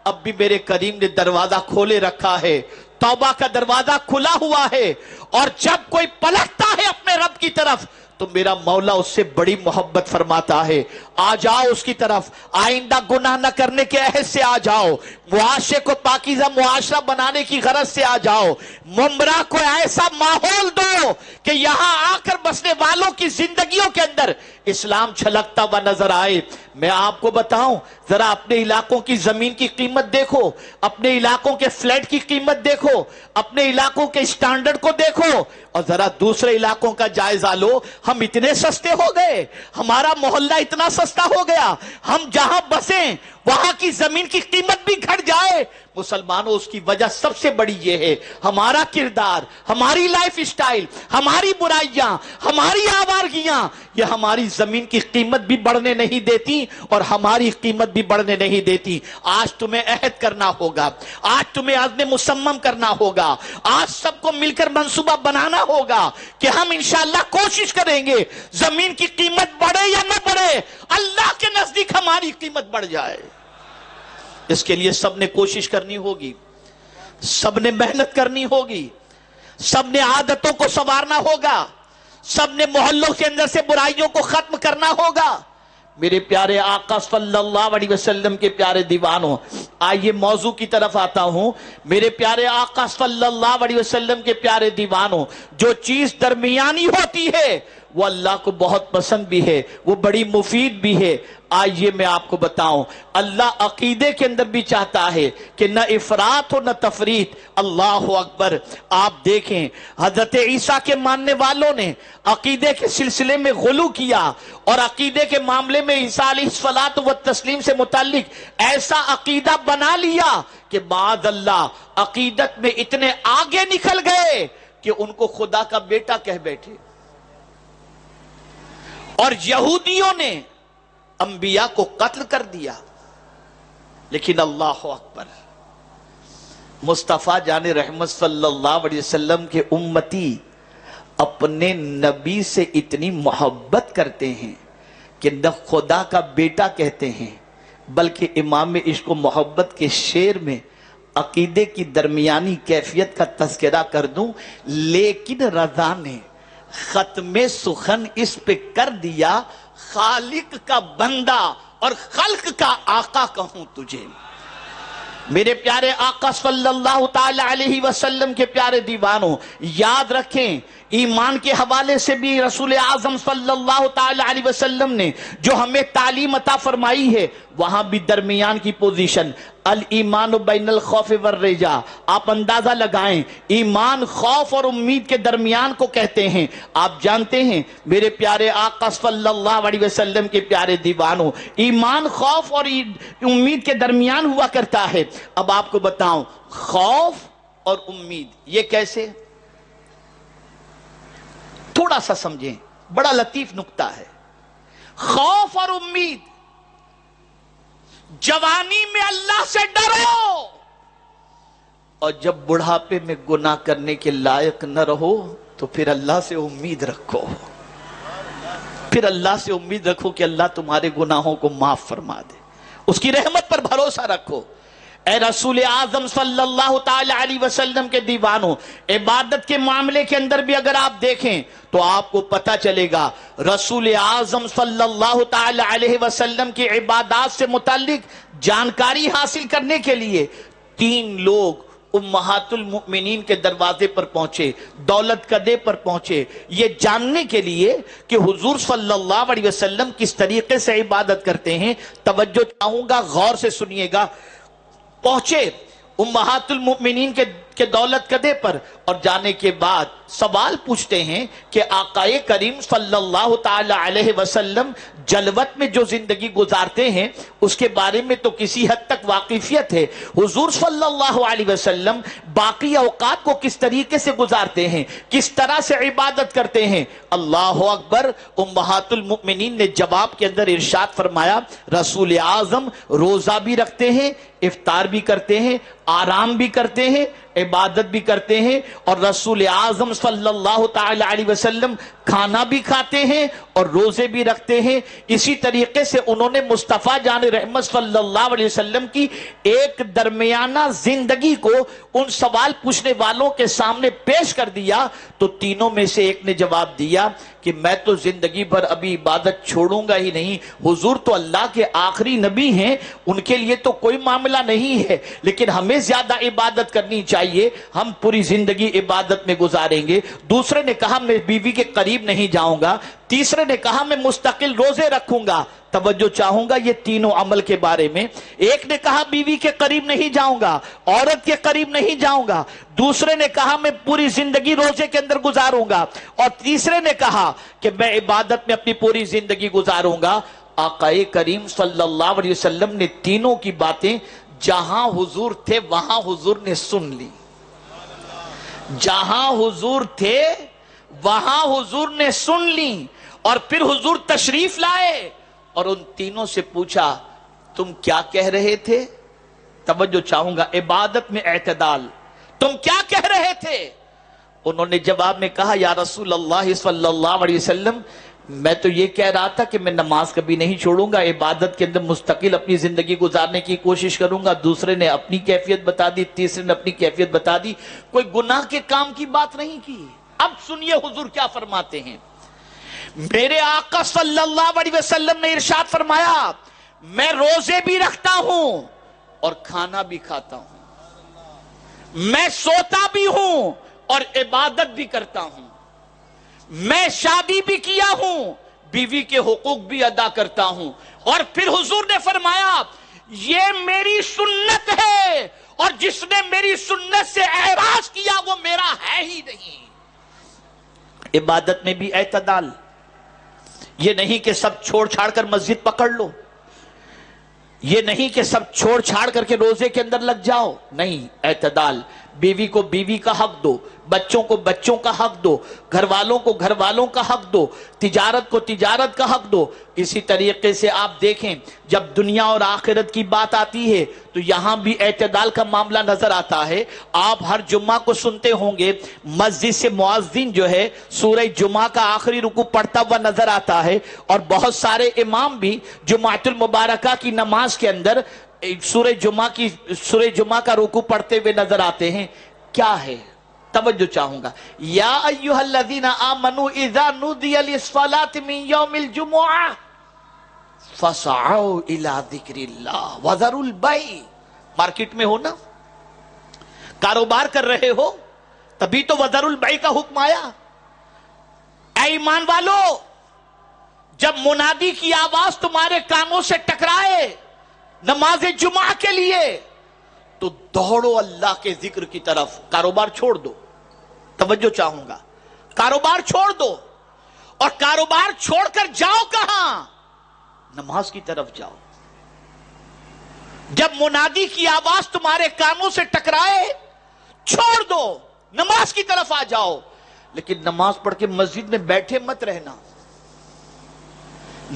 اب بھی میرے کریم نے دروازہ کھولے رکھا ہے، توبہ کا دروازہ کھلا ہوا ہے، اور جب کوئی پلٹتا ہے اپنے رب کی طرف تو میرا مولا اس سے بڑی محبت فرماتا ہے۔ آ جاؤ اس کی طرف، آئندہ گناہ نہ کرنے کے عہد سے آ جاؤ، معاشرے کو پاکیزہ معاشرہ بنانے کی غرض سے آ جاؤ، ممبرا کو ایسا ماحول دو کہ یہاں آ کر بسنے والوں کی زندگیوں کے اندر اسلام چھلکتا ہوا نظر آئے۔ میں آپ کو بتاؤں، ذرا اپنے علاقوں کی زمین کی قیمت دیکھو، اپنے علاقوں کے فلیٹ کی قیمت دیکھو، اپنے علاقوں کے سٹینڈرڈ کو دیکھو، اور ذرا دوسرے علاقوں کا جائزہ لو۔ ہم اتنے سستے ہو گئے، ہمارا محلہ اتنا سستا ہو گیا، ہم جہاں بسیں وہاں کی زمین کی قیمت بھی گھٹ جائے۔ مسلمانوں، اس کی وجہ سب سے بڑی یہ ہے، ہمارا کردار، ہماری لائف اسٹائل، ہماری برائیاں، ہماری آوارگیاں، یہ ہماری زمین کی قیمت بھی بڑھنے نہیں دیتی اور ہماری قیمت بھی بڑھنے نہیں دیتی۔ آج تمہیں عہد کرنا ہوگا، آج تمہیں عزم مصمم کرنا ہوگا، آج سب کو مل کر منصوبہ بنانا ہوگا کہ ہم انشاءاللہ کوشش کریں گے زمین کی قیمت بڑھے یا نہ بڑھے، اللہ کے نزدیک ہماری قیمت بڑھ جائے۔ اس کے لیے سب نے کوشش کرنی ہوگی، سب نے محنت کرنی ہوگی، سب نے عادتوں کو سنوارنا ہوگا، سب نے محلوں کے اندر سے برائیوں کو ختم کرنا ہوگا۔ میرے پیارے آقا صلی اللہ علیہ وسلم کے پیارے دیوانوں، آئیے موضوع کی طرف آتا ہوں۔ میرے پیارے آقا صلی اللہ علیہ وسلم کے پیارے دیوانوں، جو چیز درمیانی ہوتی ہے وہ اللہ کو بہت پسند بھی ہے، وہ بڑی مفید بھی ہے۔ آئیے میں آپ کو بتاؤں، اللہ عقیدے کے اندر بھی چاہتا ہے کہ نہ افراط ہو نہ تفریط۔ اللہ اکبر! آپ دیکھیں، حضرت عیسیٰ کے ماننے والوں نے عقیدے کے سلسلے میں غلو کیا اور عقیدے کے معاملے میں عیسیٰ علیہ الصلوۃ والتسلیم سے متعلق ایسا عقیدہ بنا لیا کہ معاذ اللہ عقیدت میں اتنے آگے نکل گئے کہ ان کو خدا کا بیٹا کہہ بیٹھے۔ اور یہودیوں نے انبیاء کو قتل کر دیا، لیکن اللہ اکبر، مصطفیٰ جان رحمت صلی اللہ علیہ وسلم کے امتی اپنے نبی سے اتنی محبت کرتے ہیں کہ نہ خدا کا بیٹا کہتے ہیں، بلکہ امام عشق و محبت کے شعر میں عقیدے کی درمیانی کیفیت کا تذکرہ کر دوں، لیکن رضا نے ختم سخن اس پہ کر دیا، خالق کا بندہ اور خلق کا آقا کہوں تجھے۔ میرے پیارے آقا صلی اللہ تعالی علیہ وسلم کے پیارے دیوانوں، یاد رکھیں، ایمان کے حوالے سے بھی رسول اعظم صلی اللہ تعالی علیہ وسلم نے جو ہمیں تعلیم عطا فرمائی ہے، وہاں بھی درمیان کی پوزیشن، الایمان بین الخوف والرجاء۔ آپ اندازہ لگائیں، ایمان خوف اور امید کے درمیان کو کہتے ہیں۔ آپ جانتے ہیں میرے پیارے آقا صلی اللہ علیہ وسلم کے پیارے دیوانوں، ایمان خوف اور امید کے درمیان ہوا کرتا ہے۔ اب آپ کو بتاؤں، خوف اور امید یہ کیسے؟ تھوڑا سا سمجھیں، بڑا لطیف نکتہ ہے۔ خوف اور امید، جوانی میں اللہ سے ڈرو اور جب بڑھاپے میں گناہ کرنے کے لائق نہ رہو تو پھر اللہ سے امید رکھو، پھر اللہ سے امید رکھو کہ اللہ تمہارے گناہوں کو معاف فرما دے، اس کی رحمت پر بھروسہ رکھو۔ اے رسول اعظم صلی اللہ تعالی علیہ وسلم کے دیوانوں، عبادت کے معاملے کے اندر بھی اگر آپ دیکھیں تو آپ کو پتہ چلے گا رسول اعظم صلی اللہ تعالی علیہ وسلم کی عبادات سے متعلق جانکاری حاصل کرنے کے لیے 3 لوگ امہات المؤمنین کے دروازے پر پہنچے، دولت کدے پر پہنچے، یہ جاننے کے لیے کہ حضور صلی اللہ علیہ وسلم کس طریقے سے عبادت کرتے ہیں۔ توجہ چاہوں گا، غور سے سنیے گا۔ پہنچے امہات المؤمنین کے دولت کدے پر، اور جانے کے بعد سوال پوچھتے ہیں کہ آقائے کریم صلی اللہ تعالی علیہ وسلم جلوت میں جو زندگی گزارتے ہیں اس کے بارے میں تو کسی حد تک واقفیت ہے، حضور صلی اللہ علیہ وسلم باقی اوقات کو کس طریقے سے گزارتے ہیں، کس طرح سے عبادت کرتے ہیں؟ اللہ اکبر۔ امہات المؤمنین نے جواب کے اندر ارشاد فرمایا رسول اعظم روزہ بھی رکھتے ہیں، افطار بھی کرتے ہیں، آرام بھی کرتے ہیں، عبادت بھی کرتے ہیں، اور رسول اعظم صلی اللہ تعالی علیہ وسلم کھانا بھی کھاتے ہیں اور روزے بھی رکھتے ہیں۔ اسی طریقے سے انہوں نے مصطفیٰ جان رحمت صلی اللہ علیہ وسلم کی ایک درمیانہ زندگی کو ان سوال پوچھنے والوں کے سامنے پیش کر دیا، تو تینوں میں سے ایک نے جواب دیا کہ میں تو زندگی بھر ابھی عبادت چھوڑوں گا ہی نہیں، حضور تو اللہ کے آخری نبی ہیں، ان کے لیے تو کوئی معاملہ نہیں ہے، لیکن ہمیں زیادہ عبادت کرنی چاہیے، ہم پوری زندگی عبادت میں گزاریں گے۔ دوسرے نے کہا میں بیوی کے قریب نہیں جاؤں گا، تیسرے نے کہا میں مستقل روزے رکھوں گا۔ توجہ چاہوں گا یہ تینوں عمل کے بارے میں۔ ایک نے کہا بیوی کے قریب نہیں جاؤں گا، عورت کے قریب نہیں جاؤں گا، دوسرے نے کہا میں پوری زندگی روزے کے اندر گزاروں گا، اور تیسرے نے کہا کہ میں عبادت میں اپنی پوری زندگی گزاروں گا۔ آقائے کریم صلی اللہ علیہ وسلم نے تینوں کی باتیں جہاں حضور تھے وہاں حضور نے سن لی، جہاں حضور تھے وہاں حضور نے سن لی، اور پھر حضور تشریف لائے اور ان تینوں سے پوچھا تم کیا کہہ رہے تھے؟ توجہ چاہوں گا، عبادت میں اعتدال، تم کیا کہہ رہے تھے؟ انہوں نے جواب میں کہا یا رسول اللہ صلی اللہ علیہ وسلم میں تو یہ کہہ رہا تھا کہ میں نماز کبھی نہیں چھوڑوں گا، عبادت کے اندر مستقل اپنی زندگی گزارنے کی کوشش کروں گا۔ دوسرے نے اپنی کیفیت بتا دی، تیسرے نے اپنی کیفیت بتا دی، کوئی گناہ کے کام کی بات نہیں کی۔ اب سنیے حضور کیا فرماتے ہیں۔ میرے آقا صلی اللہ علیہ وسلم نے ارشاد فرمایا میں روزے بھی رکھتا ہوں اور کھانا بھی کھاتا ہوں، میں سوتا بھی ہوں اور عبادت بھی کرتا ہوں، میں شادی بھی کیا ہوں، بیوی کے حقوق بھی ادا کرتا ہوں، اور پھر حضور نے فرمایا یہ میری سنت ہے اور جس نے میری سنت سے اعراض کیا وہ میرا ہے ہی نہیں۔ عبادت میں بھی اعتدال، یہ نہیں کہ سب چھوڑ چھاڑ کر مسجد پکڑ لو، یہ نہیں کہ سب چھوڑ چھاڑ کر کے روزے کے اندر لگ جاؤ، نہیں، اعتدال۔ بیوی کو بیوی کا حق دو، بچوں کو بچوں کا حق دو، گھر والوں کو گھر والوں کا حق دو، تجارت کو تجارت کا حق دو۔ اسی طریقے سے آپ دیکھیں جب دنیا اور آخرت کی بات آتی ہے تو یہاں بھی اعتدال کا معاملہ نظر آتا ہے۔ آپ ہر جمعہ کو سنتے ہوں گے مسجد سے مؤذن جو ہے سورہ جمعہ کا آخری رکوع پڑھتا ہوا نظر آتا ہے، اور بہت سارے امام بھی جمعۃ المبارکہ کی نماز کے اندر سورہ جمعہ کا رکوع پڑھتے ہوئے نظر آتے ہیں۔ کیا ہے؟ توجہ چاہوں گا، یا ایھا الذین آمنوا اذا نودی للصلاۃ من یوم الجمعہ فسعوا الی ذکر اللہ وذروا البیع۔ مارکیٹ میں ہو نا، کاروبار کر رہے ہو، تبھی تو وذروا البیع کا حکم آیا۔ اے ایمان والو، جب منادی کی آواز تمہارے کانوں سے ٹکرائے نماز جمعہ کے لیے تو دوڑو اللہ کے ذکر کی طرف، کاروبار چھوڑ دو۔ توجہ چاہوں گا، کاروبار چھوڑ دو، اور کاروبار چھوڑ کر جاؤ کہاں؟ نماز کی طرف جاؤ۔ جب منادی کی آواز تمہارے کانوں سے ٹکرائے چھوڑ دو، نماز کی طرف آ جاؤ، لیکن نماز پڑھ کے مسجد میں بیٹھے مت رہنا۔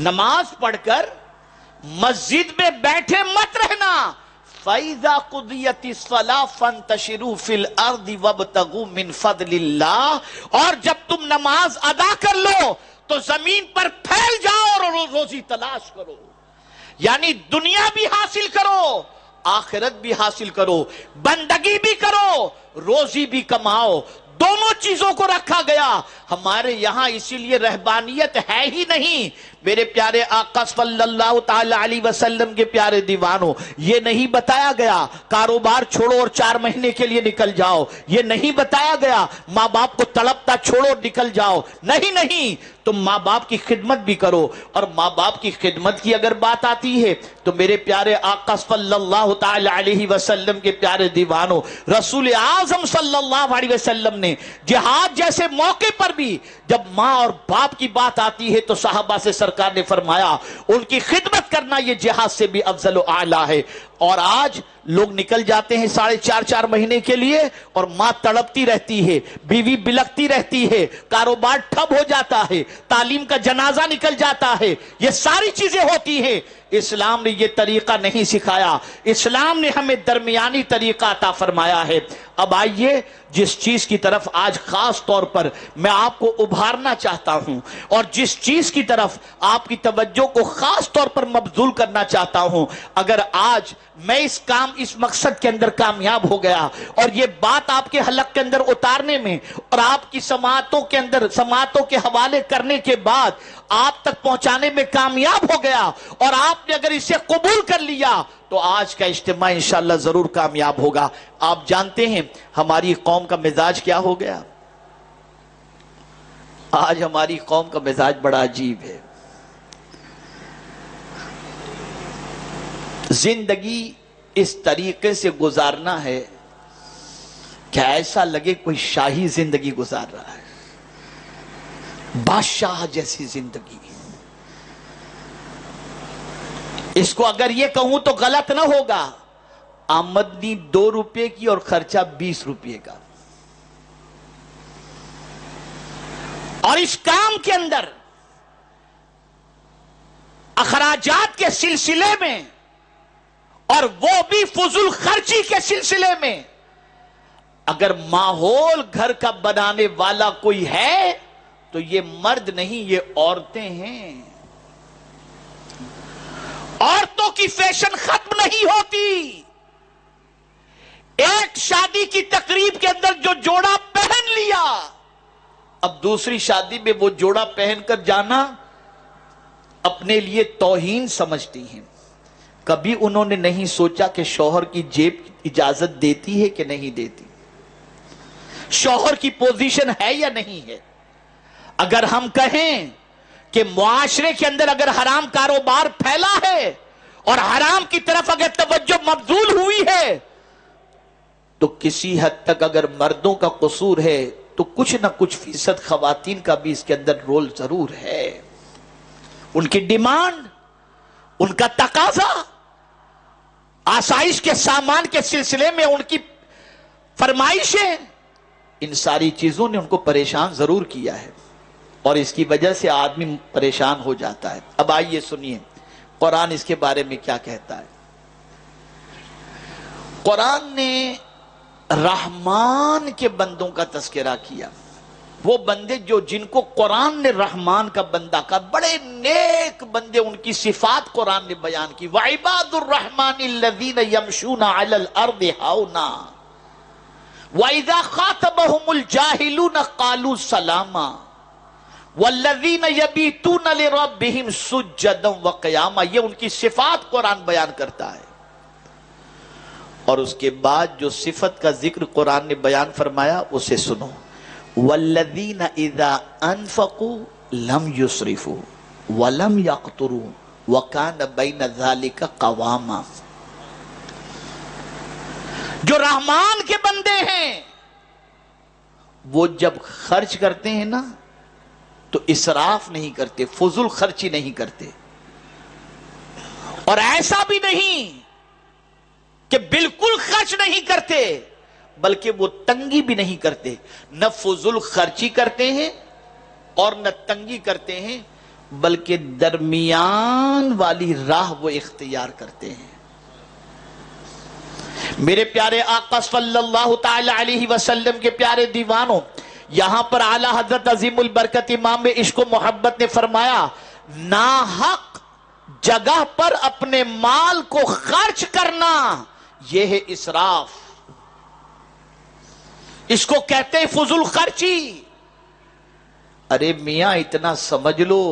نماز پڑھ کر مسجد میں بیٹھے مت رہنا، فَإِذَا قُضِيَتِ الصَّلَاةُ فَانتَشِرُوا فِي الْأَرْضِ وَابْتَغُوا مِنْ فَضْلِ اللَّهِ، اور جب تم نماز ادا کر لو تو زمین پر پھیل جاؤ اور روزی تلاش کرو، یعنی دنیا بھی حاصل کرو، آخرت بھی حاصل کرو، بندگی بھی کرو، روزی بھی کماؤ، دونوں چیزوں کو رکھا گیا۔ ہمارے یہاں اسی لیے رہبانیت ہے ہی نہیں۔ میرے پیارے آقا صلی اللہ تعالی علیہ وسلم کے پیارے دیوانوں، یہ نہیں بتایا گیا کاروبار چھوڑو اور 4 مہینے کے لیے نکل جاؤ، یہ نہیں بتایا گیا ماں باپ کو تڑپتا چھوڑو اور نکل جاؤ، نہیں نہیں، تم ماں باپ کی خدمت بھی کرو۔ اور ماں باپ کی خدمت کی اگر بات آتی ہے تو میرے پیارے آقا صلی اللہ تعالی علیہ وسلم کے پیارے دیوانوں، رسول اعظم صلی اللہ علیہ وسلم نے جہاد جیسے موقع پر بھی جب ماں اور باپ کی بات آتی ہے تو صحابہ سے سرکار نے فرمایا ان کی خدمت کرنا یہ جہاد سے بھی افضل و اعلیٰ ہے۔ اور آج لوگ نکل جاتے ہیں 4.5 مہینے کے لیے اور ماں تڑپتی رہتی ہے، بیوی بلکتی رہتی ہے، کاروبار ٹھپ ہو جاتا ہے، تعلیم کا جنازہ نکل جاتا ہے، یہ ساری چیزیں ہوتی ہیں۔ اسلام نے یہ طریقہ نہیں سکھایا، اسلام نے ہمیں درمیانی طریقہ عطا فرمایا ہے۔ اب آئیے جس چیز کی طرف آج خاص طور پر میں آپ کو ابھارنا چاہتا ہوں اور جس چیز کی طرف آپ کی توجہ کو خاص طور پر مبذول کرنا چاہتا ہوں، اگر آج میں اس مقصد کے اندر کامیاب ہو گیا اور یہ بات آپ کے حلق کے اندر اتارنے میں اور آپ کی سماعتوں کے حوالے کرنے کے بعد آپ تک پہنچانے میں کامیاب ہو گیا اور آپ نے اگر اسے قبول کر لیا تو آج کا اجتماع انشاءاللہ ضرور کامیاب ہوگا۔ آپ جانتے ہیں ہماری قوم کا مزاج کیا ہو گیا؟ آج ہماری قوم کا مزاج بڑا عجیب ہے۔ زندگی اس طریقے سے گزارنا ہے کہ ایسا لگے کوئی شاہی زندگی گزار رہا ہے، بادشاہ جیسی زندگی۔ اس کو اگر یہ کہوں تو غلط نہ ہوگا، آمدنی 2 روپے کی اور خرچہ 20 روپے کا، اور اس کام کے اندر اخراجات کے سلسلے میں اور وہ بھی فضول خرچی کے سلسلے میں اگر ماحول گھر کا بنانے والا کوئی ہے تو یہ مرد نہیں، یہ عورتیں ہیں۔ عورتوں کی فیشن ختم نہیں ہوتی۔ ایک شادی کی تقریب کے اندر جو جوڑا پہن لیا، اب دوسری شادی میں وہ جوڑا پہن کر جانا اپنے لیے توہین سمجھتی ہیں۔ کبھی انہوں نے نہیں سوچا کہ شوہر کی جیب اجازت دیتی ہے کہ نہیں دیتی، شوہر کی پوزیشن ہے یا نہیں ہے۔ اگر ہم کہیں کہ معاشرے کے اندر اگر حرام کاروبار پھیلا ہے اور حرام کی طرف اگر توجہ مبذول ہوئی ہے تو کسی حد تک اگر مردوں کا قصور ہے تو کچھ نہ کچھ فیصد خواتین کا بھی اس کے اندر رول ضرور ہے۔ ان کی ڈیمانڈ، ان کا تقاضا، آسائش کے سامان کے سلسلے میں ان کی فرمائشیں، ان ساری چیزوں نے ان کو پریشان ضرور کیا ہے اور اس کی وجہ سے آدمی پریشان ہو جاتا ہے۔ اب آئیے سنیے قرآن اس کے بارے میں کیا کہتا ہے۔ قرآن نے رحمان کے بندوں کا تذکرہ کیا، وہ بندے جن کو قرآن نے رحمان کا بندہ کہا، بڑے نیک بندے، ان کی صفات قرآن نے بیان کی۔ وَعِبَادُ الرَّحْمَنِ الَّذِينَ يَمْشُونَ عَلَى الْأَرْضِ هَوْنًا وَإِذَا خَاطَبَهُمُ الْجَاهِلُونَ قَالُوا سَلَامًا وَالَّذِينَ يَبِيتُونَ لِرَبِّهِمْ سُجَّدًا وَقِيَامًا۔ یہ ان کی صفات قرآن بیان کرتا ہے۔ اور اس کے بعد جو صفت کا ذکر قرآن نے بیان فرمایا اسے سنو۔ وَالَّذِينَ إِذَا أَنفَقُوا لَمْ يُسْرِفُوا وَلَمْ يَقْتُرُوا وَكَانَ بَيْنَ ذَلِكَ قَوَامًا۔ جو رحمان کے بندے ہیں وہ جب خرچ کرتے ہیں نا تو اسراف نہیں کرتے، فضول خرچی نہیں کرتے، اور ایسا بھی نہیں کہ بالکل خرچ نہیں کرتے، بلکہ وہ تنگی بھی نہیں کرتے، نہ فضول خرچی کرتے ہیں اور نہ تنگی کرتے ہیں، بلکہ درمیان والی راہ وہ اختیار کرتے ہیں۔ میرے پیارے آقا صلی اللہ تعالی علیہ وسلم کے پیارے دیوانوں، یہاں پر اعلیٰ حضرت عظیم البرکت امام عشق و محبت نے فرمایا، ناحق جگہ پر اپنے مال کو خرچ کرنا یہ ہے اسراف، اس کو کہتے ہیں فضول خرچی۔ ارے میاں اتنا سمجھ لو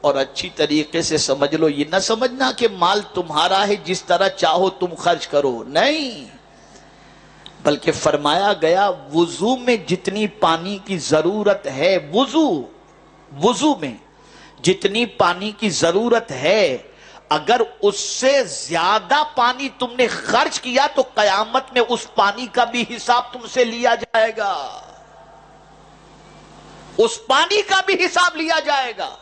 اور اچھی طریقے سے سمجھ لو، یہ نہ سمجھنا کہ مال تمہارا ہے جس طرح چاہو تم خرچ کرو، نہیں، بلکہ فرمایا گیا وضو میں جتنی پانی کی ضرورت ہے، وضو میں جتنی پانی کی ضرورت ہے، اگر اس سے زیادہ پانی تم نے خرچ کیا تو قیامت میں اس پانی کا بھی حساب تم سے لیا جائے گا، اس پانی کا بھی حساب لیا جائے گا۔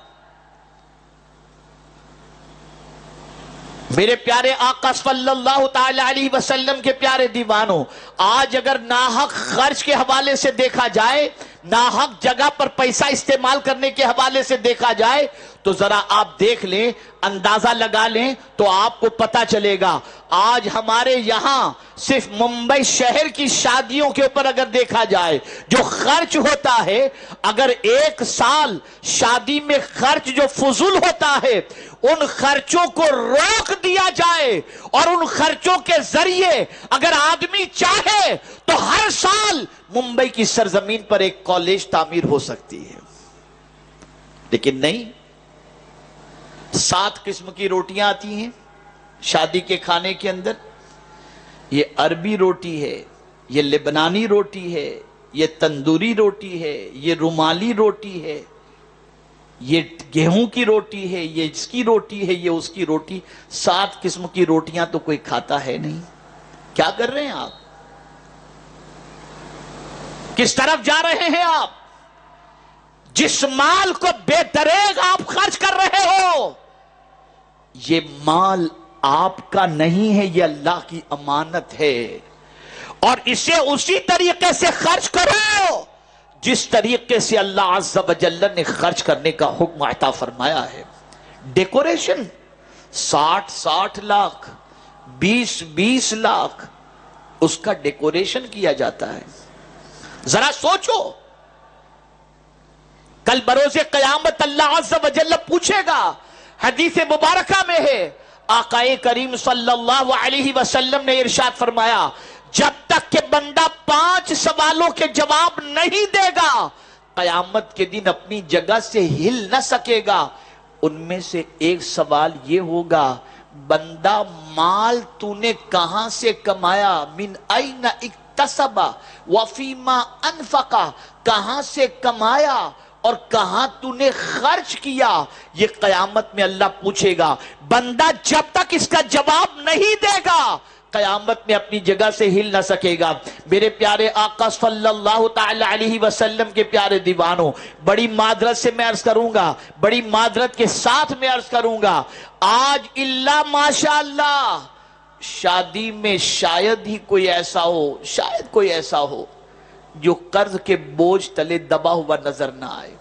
میرے پیارے آقا صلی اللہ تعالی علیہ وسلم کے پیارے دیوانوں، آج اگر ناحق خرچ کے حوالے سے دیکھا جائے، ناحق جگہ پر پیسہ استعمال کرنے کے حوالے سے دیکھا جائے تو ذرا آپ دیکھ لیں، اندازہ لگا لیں تو آپ کو پتا چلے گا۔ آج ہمارے یہاں صرف ممبئی شہر کی شادیوں کے اوپر اگر دیکھا جائے جو خرچ ہوتا ہے، اگر ایک سال شادی میں خرچ جو فضول ہوتا ہے ان خرچوں کو روک دیا جائے اور ان خرچوں کے ذریعے اگر آدمی چاہے تو ہر سال ممبئی کی سرزمین پر ایک کالج تعمیر ہو سکتی ہے، لیکن نہیں، 7 قسم کی روٹیاں آتی ہیں شادی کے کھانے کے اندر، یہ عربی روٹی ہے، یہ لبنانی روٹی ہے، یہ تندوری روٹی ہے، یہ رومالی روٹی ہے، یہ گیہوں کی روٹی ہے، یہ اس کی روٹی ہے، یہ اس کی روٹی، 7 قسم کی روٹیاں تو کوئی کھاتا ہے نہیں۔ کیا کر رہے ہیں آپ؟ کس طرف جا رہے ہیں آپ؟ جس مال کو بے دریغ آپ خرچ کر رہے ہو، یہ مال آپ کا نہیں ہے، یہ اللہ کی امانت ہے، اور اسے اسی طریقے سے خرچ کرو جس طریقے سے اللہ عز و جل نے خرچ کرنے کا حکم عطا فرمایا ہے۔ ڈیکوریشن 60 لاکھ 20 لاکھ اس کا ڈیکوریشن کیا جاتا ہے۔ ذرا سوچو، کل بروز قیامت اللہ عز و جل پوچھے گا، حدیث مبارکہ میں ہے، آقا کریم صلی اللہ علیہ وسلم نے ارشاد فرمایا، جب تک کہ بندہ 5 سوالوں کے جواب نہیں دے گا قیامت کے دن اپنی جگہ سے ہل نہ سکے گا۔ ان میں سے ایک سوال یہ ہوگا، بندہ مال تو نے کہاں سے کمایا؟ من این اکتسب وفیما انفقا، کہاں سے کمایا اور کہاں تو نے خرچ کیا؟ یہ قیامت میں اللہ پوچھے گا۔ بندہ جب تک اس کا جواب نہیں دے گا قیامت میں اپنی جگہ سے ہل نہ سکے گا۔ میرے پیارے آقا صلی اللہ تعالی علیہ وسلم کے پیارے دیوانوں، بڑی معذرت سے میں عرض کروں گا، بڑی معذرت کے ساتھ میں عرض کروں گا، آج اللہ ماشاءاللہ شادی میں شاید ہی کوئی ایسا ہو جو قرض کے بوجھ تلے دبا ہوا نظر نہ آئے۔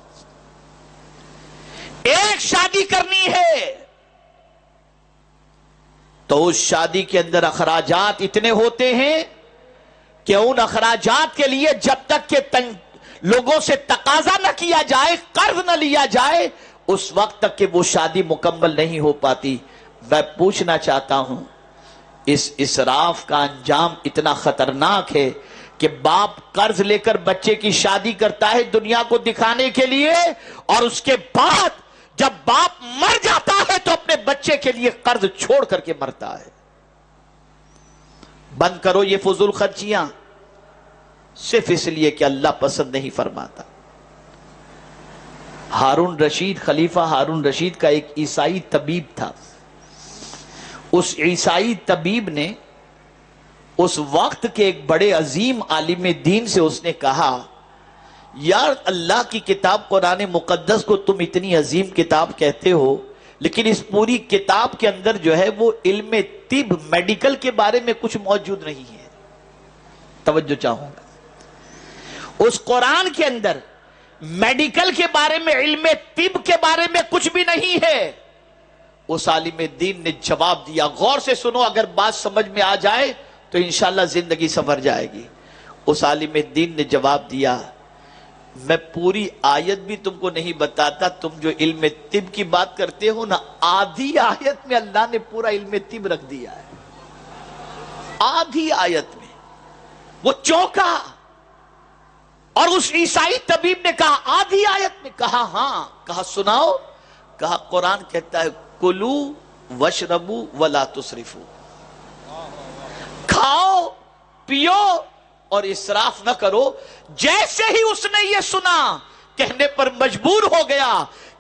ایک شادی کرنی ہے تو اس شادی کے اندر اخراجات اتنے ہوتے ہیں کہ ان اخراجات کے لیے جب تک کہ لوگوں سے تقاضا نہ کیا جائے، قرض نہ لیا جائے، اس وقت تک کہ وہ شادی مکمل نہیں ہو پاتی۔ میں پوچھنا چاہتا ہوں، اس اسراف کا انجام اتنا خطرناک ہے کہ باپ قرض لے کر بچے کی شادی کرتا ہے دنیا کو دکھانے کے لیے، اور اس کے بعد جب باپ مر جاتا ہے تو اپنے بچے کے لیے قرض چھوڑ کر کے مرتا ہے۔ بند کرو یہ فضول خرچیاں، صرف اس لیے کہ اللہ پسند نہیں فرماتا۔ ہارون رشید، خلیفہ ہارون رشید کا ایک عیسائی طبیب تھا۔ اس عیسائی طبیب نے اس وقت کے ایک بڑے عظیم عالم دین سے اس نے کہا، یار اللہ کی کتاب قرآن مقدس کو تم اتنی عظیم کتاب کہتے ہو، لیکن اس پوری کتاب کے اندر جو ہے وہ علم طب، میڈیکل کے بارے میں کچھ موجود نہیں ہے۔ توجہ چاہوں گا، اس قرآن کے اندر میڈیکل کے بارے میں، علم طب کے بارے میں کچھ بھی نہیں ہے۔ اس عالم دین نے جواب دیا، غور سے سنو، اگر بات سمجھ میں آ جائے تو انشاءاللہ زندگی سنور جائے گی۔ اس عالم دین نے جواب دیا، میں پوری آیت بھی تم کو نہیں بتاتا، تم جو علم طب کی بات کرتے ہو نا، آدھی آیت میں اللہ نے پورا علم طب رکھ دیا ہے، آدھی آیت میں۔ وہ چونکا، اور اس عیسائی طبیب نے کہا آدھی آیت میں؟ کہا ہاں۔ کہا سناؤ؟ کہا قرآن کہتا ہے کلو وشربو ولا تسرفو، کھاؤ پیو اور اسراف نہ کرو۔ جیسے ہی اس نے یہ سنا، کہنے پر مجبور ہو گیا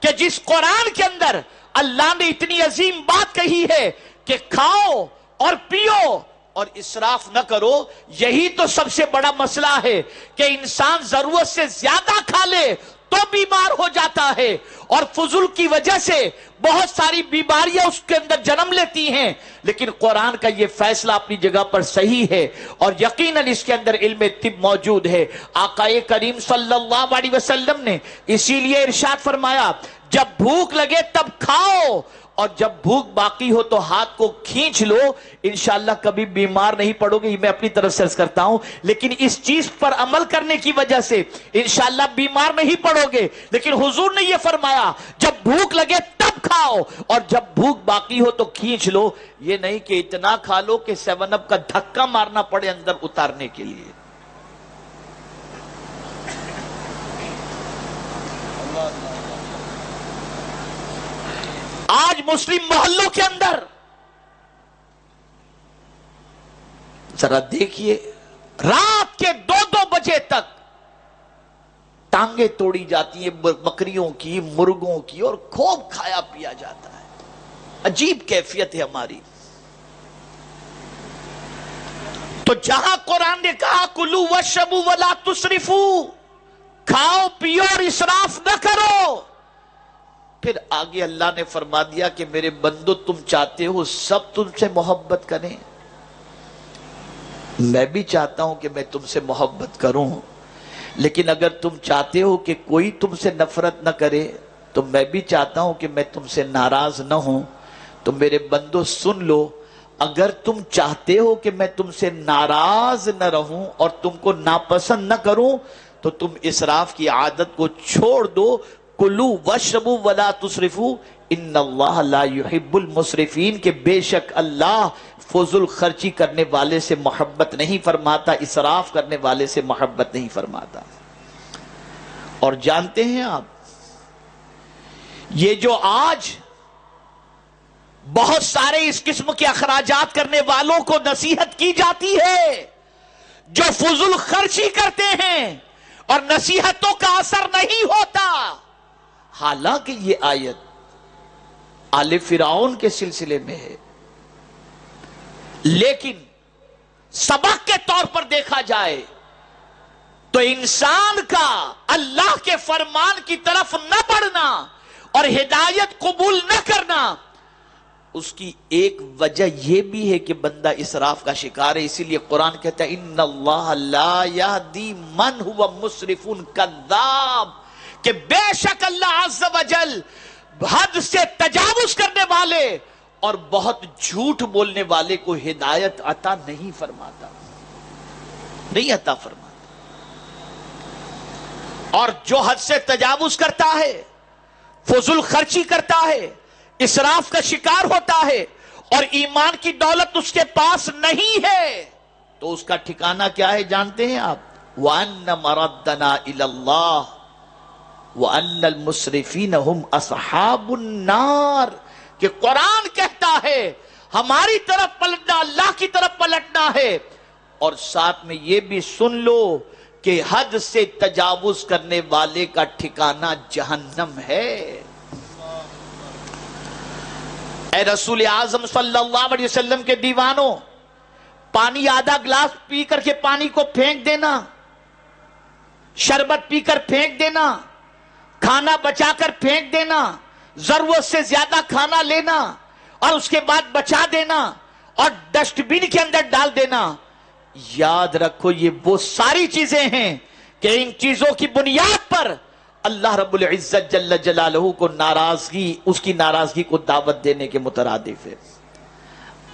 کہ جس قرآن کے اندر اللہ نے اتنی عظیم بات کہی ہے کہ کھاؤ اور پیو اور اسراف نہ کرو، یہی تو سب سے بڑا مسئلہ ہے کہ انسان ضرورت سے زیادہ کھا لے تو بیمار ہو جاتا ہے، اور فضول کی وجہ سے بہت ساری بیماریاں اس کے اندر جنم لیتی ہیں۔ لیکن قرآن کا یہ فیصلہ اپنی جگہ پر صحیح ہے، اور یقیناً اس کے اندر علم طب موجود ہے۔ آقا کریم صلی اللہ علیہ وسلم نے اسی لیے ارشاد فرمایا، جب بھوک لگے تب کھاؤ، اور جب بھوک باقی ہو تو ہاتھ کو کھینچ لو، انشاءاللہ کبھی بیمار نہیں پڑو گے۔ یہ میں اپنی طرف سے عرض کرتا ہوں، لیکن اس چیز پر عمل کرنے کی وجہ سے انشاءاللہ بیمار نہیں پڑو گے۔ لیکن حضور نے یہ فرمایا جب بھوک لگے تب کھاؤ، اور جب بھوک باقی ہو تو کھینچ لو۔ یہ نہیں کہ اتنا کھا لو کہ 7 اپ کا دھکا مارنا پڑے اندر اتارنے کے لیے۔ آج مسلم محلوں کے اندر ذرا دیکھیے، رات کے 2 بجے تک ٹانگیں توڑی جاتی ہیں بکریوں کی، مرغوں کی، اور خوب کھایا پیا جاتا ہے۔ عجیب کیفیت ہے ہماری۔ تو جہاں قرآن نے کہا کلو وشربو ولا تسرفو، کھاؤ پیو اور اسراف نہ کرو، پھر آگے اللہ نے فرما دیا کہ میرے بندو تم چاہتے ہو سب تم سے محبت کریں، میں بھی چاہتا ہوں کہ میں تم سے محبت کروں، لیکن اگر تم چاہتے ہو کہ کوئی تم سے نفرت نہ کرے تو میں بھی چاہتا ہوں کہ میں تم سے ناراض نہ ہوں۔ تو میرے بندو سن لو، اگر تم چاہتے ہو کہ میں تم سے ناراض نہ رہوں اور تم کو ناپسند نہ کروں تو تم اسراف کی عادت کو چھوڑ دو۔ کلو وشربو ولا تسرفو ان اللہ لا يحب المسرفین، کہ بے شک اللہ فضول خرچی کرنے والے سے محبت نہیں فرماتا، اسراف کرنے والے سے محبت نہیں فرماتا۔ اور جانتے ہیں آپ، یہ جو آج بہت سارے اس قسم کے اخراجات کرنے والوں کو نصیحت کی جاتی ہے، جو فضول خرچی کرتے ہیں اور نصیحتوں کا اثر نہیں ہوتا، حالانکہ یہ آیت آل فرعون کے سلسلے میں ہے، لیکن سبق کے طور پر دیکھا جائے تو انسان کا اللہ کے فرمان کی طرف نہ بڑھنا اور ہدایت قبول نہ کرنا، اس کی ایک وجہ یہ بھی ہے کہ بندہ اسراف کا شکار ہے۔ اسی لیے قرآن کہتا ہے ان اللہ لا یہدی من ہوا مسرف کذاب، کہ بے شک اللہ عز و جل حد سے تجاوز کرنے والے اور بہت جھوٹ بولنے والے کو ہدایت عطا نہیں فرماتا، نہیں عطا فرماتا۔ اور جو حد سے تجاوز کرتا ہے، فضول خرچی کرتا ہے، اسراف کا شکار ہوتا ہے اور ایمان کی دولت اس کے پاس نہیں ہے، تو اس کا ٹھکانہ کیا ہے جانتے ہیں آپ؟ وَأَنَّ مَرَدَّنَا إِلَى اللَّهِ وَأَنَّ الْمُسْرِفِينَ هُمْ أَصْحَابُ النَّارِ، کہ قرآن کہتا ہے ہماری طرف پلٹنا اللہ کی طرف پلٹنا ہے، اور ساتھ میں یہ بھی سن لو کہ حد سے تجاوز کرنے والے کا ٹھکانہ جہنم ہے۔ اے رسول اعظم صلی اللہ علیہ وسلم کے دیوانوں، پانی آدھا گلاس پی کر کے پانی کو پھینک دینا، شربت پی کر پھینک دینا، کھانا بچا کر پھینک دینا، ضرورت سے زیادہ کھانا لینا اور اس کے بعد بچا دینا اور ڈسٹ بن کے اندر ڈال دینا، یاد رکھو یہ وہ ساری چیزیں ہیں کہ ان چیزوں کی بنیاد پر اللہ رب العزت جل جلالہ کو ناراضگی، اس کی ناراضگی کو دعوت دینے کے مترادف ہے۔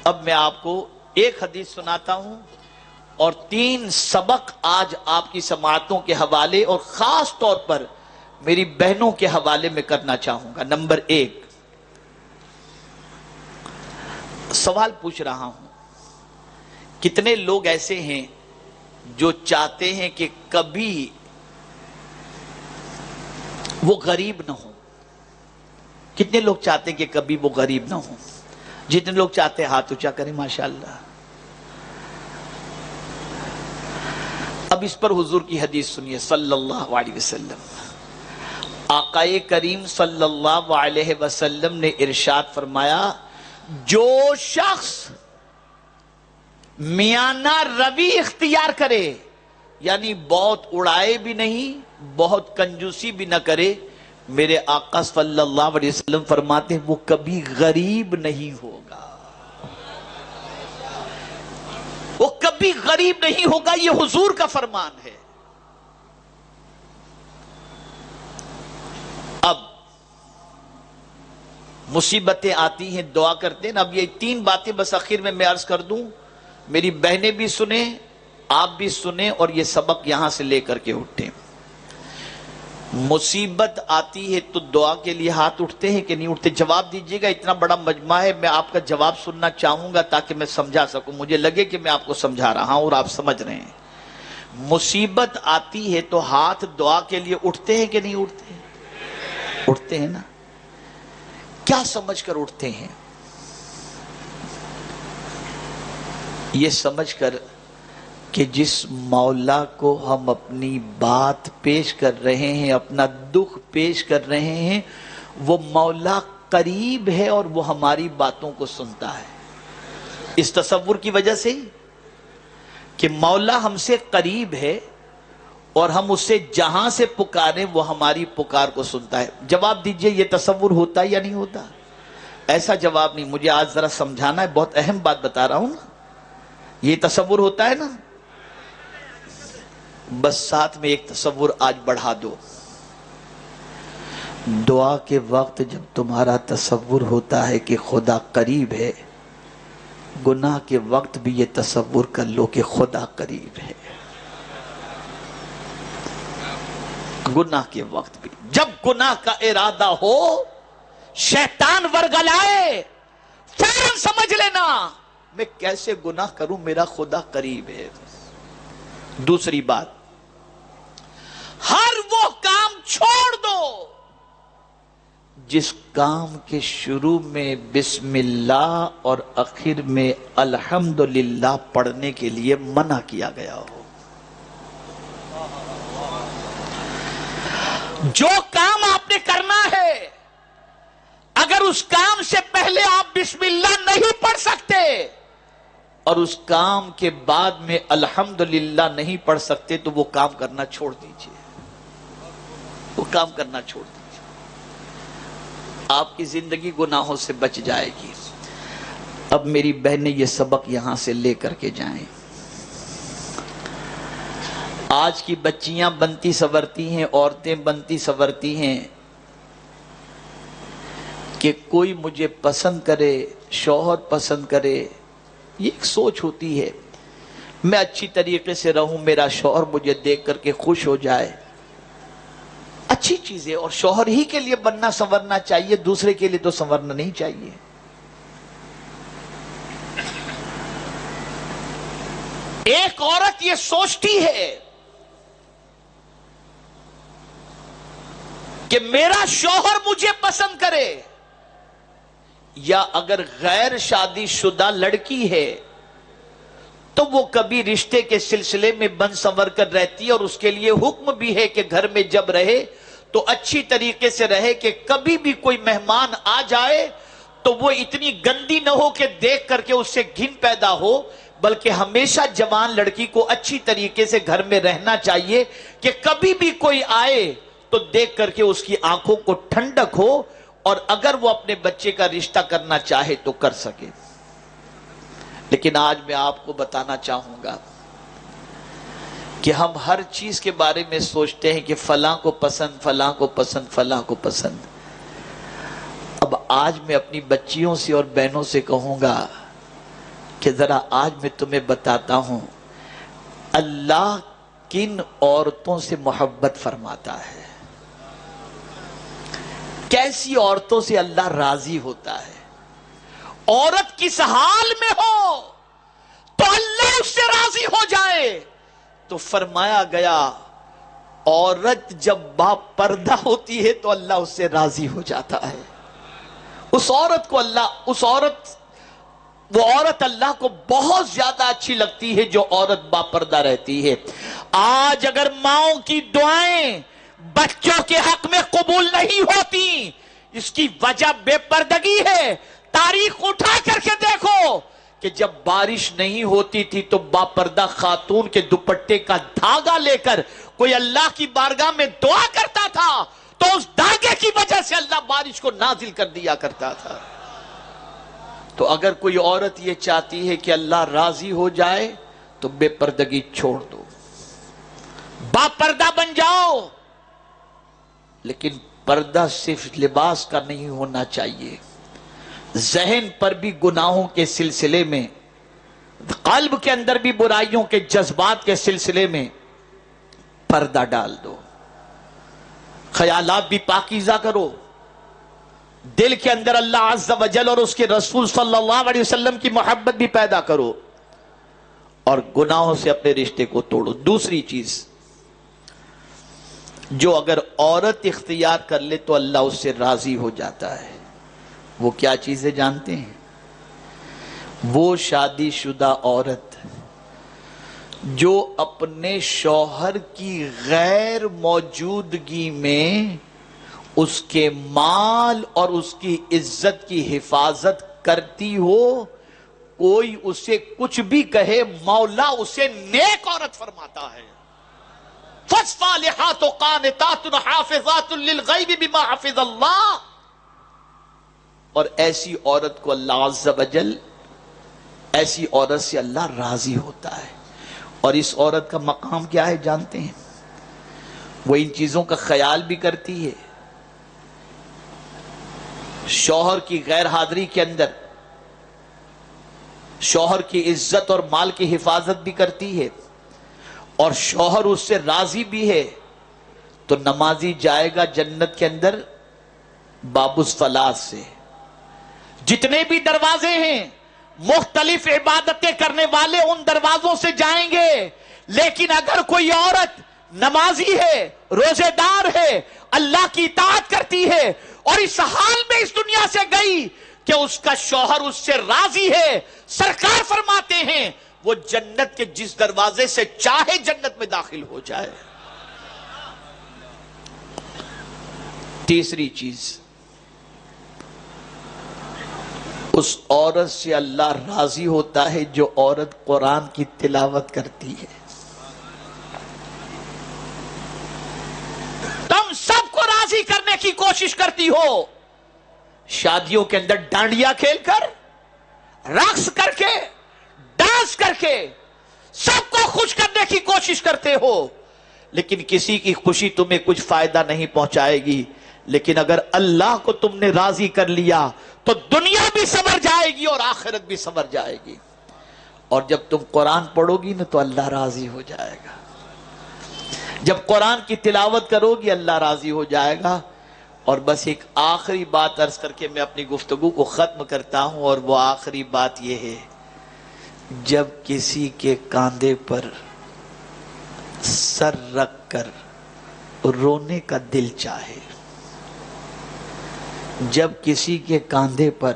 اب میں آپ کو ایک حدیث سناتا ہوں اور 3 سبق آج آپ کی سماعتوں کے حوالے اور خاص طور پر میری بہنوں کے حوالے میں کرنا چاہوں گا۔ نمبر 1، سوال پوچھ رہا ہوں، کتنے لوگ ایسے ہیں جو چاہتے ہیں کہ کبھی وہ غریب نہ ہو؟ کتنے لوگ چاہتے ہیں کہ کبھی وہ غریب نہ ہو؟ جتنے لوگ چاہتے ہیں ہاتھ اونچا کریں، ماشاءاللہ۔ اب اس پر حضور کی حدیث سنیے صلی اللہ علیہ وسلم۔ آقا کریم صلی اللہ علیہ وسلم نے ارشاد فرمایا، جو شخص میانہ روی اختیار کرے، یعنی بہت اڑائے بھی نہیں، بہت کنجوسی بھی نہ کرے، میرے آقا صلی اللہ علیہ وسلم فرماتے ہیں وہ کبھی غریب نہیں ہوگا، وہ کبھی غریب نہیں ہوگا۔ یہ حضور کا فرمان ہے۔ اب مصیبتیں آتی ہیں، دعا کرتے ہیں۔ اب یہ 3 باتیں بس آخر میں عرض کر دوں، میری بہنیں بھی سنیں، آپ بھی سنیں، اور یہ سبق یہاں سے لے کر کے اٹھیں۔ مصیبت آتی ہے تو دعا کے لیے ہاتھ اٹھتے ہیں کہ نہیں اٹھتے؟ جواب دیجیے گا۔ اتنا بڑا مجمع ہے، میں آپ کا جواب سننا چاہوں گا تاکہ میں سمجھا سکوں، مجھے لگے کہ میں آپ کو سمجھا رہا ہوں اور آپ سمجھ رہے ہیں۔ مصیبت آتی ہے تو ہاتھ دعا کے لیے اٹھتے ہیں کہ نہیں اٹھتے؟ اٹھتے ہیں نا۔ کیا سمجھ کر اٹھتے ہیں؟ یہ سمجھ کر کہ جس مولا کو ہم اپنی بات پیش کر رہے ہیں، اپنا دکھ پیش کر رہے ہیں، وہ مولا قریب ہے اور وہ ہماری باتوں کو سنتا ہے۔ اس تصور کی وجہ سے کہ مولا ہم سے قریب ہے اور ہم اسے جہاں سے پکاریں وہ ہماری پکار کو سنتا ہے۔ جواب دیجئے، یہ تصور ہوتا ہے یا نہیں ہوتا؟ ایسا جواب نہیں، مجھے آج ذرا سمجھانا ہے، بہت اہم بات بتا رہا ہوں نا۔ یہ تصور ہوتا ہے نا؟ بس ساتھ میں ایک تصور آج بڑھا دو۔ دعا کے وقت جب تمہارا تصور ہوتا ہے کہ خدا قریب ہے، گناہ کے وقت بھی یہ تصور کر لو کہ خدا قریب ہے۔ گناہ کے وقت بھی جب گناہ کا ارادہ ہو، شیطان ورگلائے، فوراً سمجھ لینا میں کیسے گناہ کروں، میرا خدا قریب ہے۔ دوسری بات، ہر وہ کام چھوڑ دو جس کام کے شروع میں بسم اللہ اور آخر میں الحمدللہ پڑھنے کے لیے منع کیا گیا ہو۔ جو کام آپ نے کرنا ہے، اگر اس کام سے پہلے آپ بسم اللہ نہیں پڑھ سکتے اور اس کام کے بعد میں الحمدللہ نہیں پڑھ سکتے تو وہ کام کرنا چھوڑ دیجئے، وہ کام کرنا چھوڑ دیجئے۔ آپ کی زندگی گناہوں سے بچ جائے گی۔ اب میری بہنیں یہ سبق یہاں سے لے کر کے جائیں۔ آج کی بچیاں بنتی سنورتی ہیں، عورتیں بنتی سنورتی ہیں کہ کوئی مجھے پسند کرے، شوہر پسند کرے، یہ ایک سوچ ہوتی ہے، میں اچھی طریقے سے رہوں، میرا شوہر مجھے دیکھ کر کے خوش ہو جائے، اچھی چیز ہے، اور شوہر ہی کے لیے بننا سنورنا چاہیے، دوسرے کے لیے تو سنورنا نہیں چاہیے۔ ایک عورت یہ سوچتی ہے کہ میرا شوہر مجھے پسند کرے، یا اگر غیر شادی شدہ لڑکی ہے تو وہ کبھی رشتے کے سلسلے میں بن سنور کر رہتی ہے، اور اس کے لیے حکم بھی ہے کہ گھر میں جب رہے تو اچھی طریقے سے رہے کہ کبھی بھی کوئی مہمان آ جائے تو وہ اتنی گندی نہ ہو کہ دیکھ کر کے اس سے گھن پیدا ہو، بلکہ ہمیشہ جوان لڑکی کو اچھی طریقے سے گھر میں رہنا چاہیے کہ کبھی بھی کوئی آئے تو دیکھ کر کے اس کی آنکھوں کو ٹھنڈک ہو، اور اگر وہ اپنے بچے کا رشتہ کرنا چاہے تو کر سکے۔ لیکن آج میں آپ کو بتانا چاہوں گا کہ ہم ہر چیز کے بارے میں سوچتے ہیں کہ فلاں کو پسند، فلاں کو پسند، فلاں کو پسند۔ اب آج میں اپنی بچیوں سے اور بہنوں سے کہوں گا، کہ ذرا آج میں تمہیں بتاتا ہوں اللہ کن عورتوں سے محبت فرماتا ہے، کیسی عورتوں سے اللہ راضی ہوتا ہے۔ عورت کس حال میں ہو تو اللہ اس سے راضی ہو جائے، تو فرمایا گیا عورت جب با پردہ ہوتی ہے تو اللہ اس سے راضی ہو جاتا ہے۔ اس عورت کو وہ عورت اللہ کو بہت زیادہ اچھی لگتی ہے جو عورت با پردہ رہتی ہے۔ آج اگر ماؤں کی دعائیں بچوں کے حق میں قبول نہیں ہوتی، اس کی وجہ بے پردگی ہے۔ تاریخ اٹھا کر کے دیکھو کہ جب بارش نہیں ہوتی تھی تو با پردہ خاتون کے دوپٹے کا دھاگا لے کر کوئی اللہ کی بارگاہ میں دعا کرتا تھا تو اس دھاگے کی وجہ سے اللہ بارش کو نازل کر دیا کرتا تھا۔ تو اگر کوئی عورت یہ چاہتی ہے کہ اللہ راضی ہو جائے تو بے پردگی چھوڑ دو، با پردہ بن جاؤ، لیکن پردہ صرف لباس کا نہیں ہونا چاہیے، ذہن پر بھی گناہوں کے سلسلے میں، قلب کے اندر بھی برائیوں کے جذبات کے سلسلے میں پردہ ڈال دو، خیالات بھی پاکیزہ کرو، دل کے اندر اللہ عز و جل اور اس کے رسول صلی اللہ علیہ وسلم کی محبت بھی پیدا کرو، اور گناہوں سے اپنے رشتے کو توڑو۔ دوسری چیز جو اگر عورت اختیار کر لے تو اللہ اس سے راضی ہو جاتا ہے، وہ کیا چیزیں جانتے ہیں؟ وہ شادی شدہ عورت جو اپنے شوہر کی غیر موجودگی میں اس کے مال اور اس کی عزت کی حفاظت کرتی ہو، کوئی اسے کچھ بھی کہے مولا اسے نیک عورت فرماتا ہے۔ فَالصَّالِحَاتُ قَانِتَاتٌ حَافِظَاتٌ لِلْغَيْبِ بِمَا حَفِظَ اللَّهُ۔ اور ایسی عورت کو اللہ عز و جل، ایسی عورت سے اللہ راضی ہوتا ہے۔ اور اس عورت کا مقام کیا ہے جانتے ہیں؟ وہ ان چیزوں کا خیال بھی کرتی ہے، شوہر کی غیر حاضری کے اندر شوہر کی عزت اور مال کی حفاظت بھی کرتی ہے، اور شوہر اس سے راضی بھی ہے، تو نمازی جائے گا جنت کے اندر باب الصلاۃ سے۔ جتنے بھی دروازے ہیں مختلف عبادتیں کرنے والے ان دروازوں سے جائیں گے، لیکن اگر کوئی عورت نمازی ہے، روزے دار ہے، اللہ کی اطاعت کرتی ہے اور اس حال میں اس دنیا سے گئی کہ اس کا شوہر اس سے راضی ہے، سرکار فرماتے ہیں وہ جنت کے جس دروازے سے چاہے جنت میں داخل ہو جائے۔ تیسری چیز، اس عورت سے اللہ راضی ہوتا ہے جو عورت قرآن کی تلاوت کرتی ہے۔ تم سب کو راضی کرنے کی کوشش کرتی ہو، شادیوں کے اندر ڈانڈیا کھیل کر، رقص کر کے، ڈانس کر کے سب کو خوش کرنے کی کوشش کرتے ہو، لیکن کسی کی خوشی تمہیں کچھ فائدہ نہیں پہنچائے گی۔ لیکن اگر اللہ کو تم نے راضی کر لیا تو دنیا بھی سنور جائے گی اور آخرت بھی سنور جائے گی۔ اور جب تم قرآن پڑھو گی نا تو اللہ راضی ہو جائے گا، جب قرآن کی تلاوت کرو گی اللہ راضی ہو جائے گا۔ اور بس ایک آخری بات عرض کر کے میں اپنی گفتگو کو ختم کرتا ہوں، اور وہ آخری بات یہ ہے، جب کسی کے کاندھے پر سر رکھ کر رونے کا دل چاہے، جب کسی کے کاندھے پر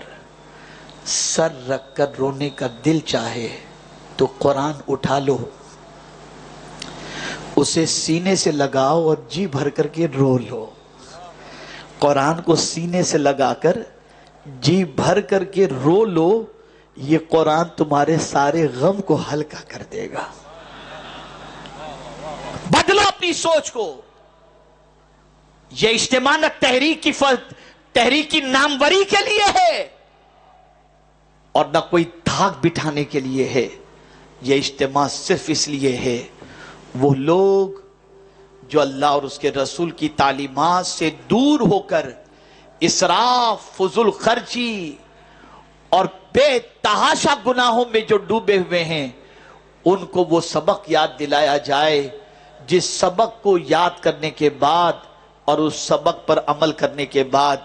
سر رکھ کر رونے کا دل چاہے تو قرآن اٹھا لو، اسے سینے سے لگاؤ اور جی بھر کر کے رو لو۔ قرآن کو سینے سے لگا کر جی بھر کر کے رو لو، یہ قرآن تمہارے سارے غم کو ہلکا کر دے گا۔ بدلو اپنی سوچ کو۔ یہ اجتماع نہ تحریک کی ناموری کے لیے ہے اور نہ کوئی دھاک بٹھانے کے لیے ہے، یہ اجتماع صرف اس لیے ہے وہ لوگ جو اللہ اور اس کے رسول کی تعلیمات سے دور ہو کر اسراف، فضول خرچی اور بے تحاشا گناہوں میں جو ڈوبے ہوئے ہیں ان کو وہ سبق یاد دلایا جائے جس سبق کو یاد کرنے کے بعد اور اس سبق پر عمل کرنے کے بعد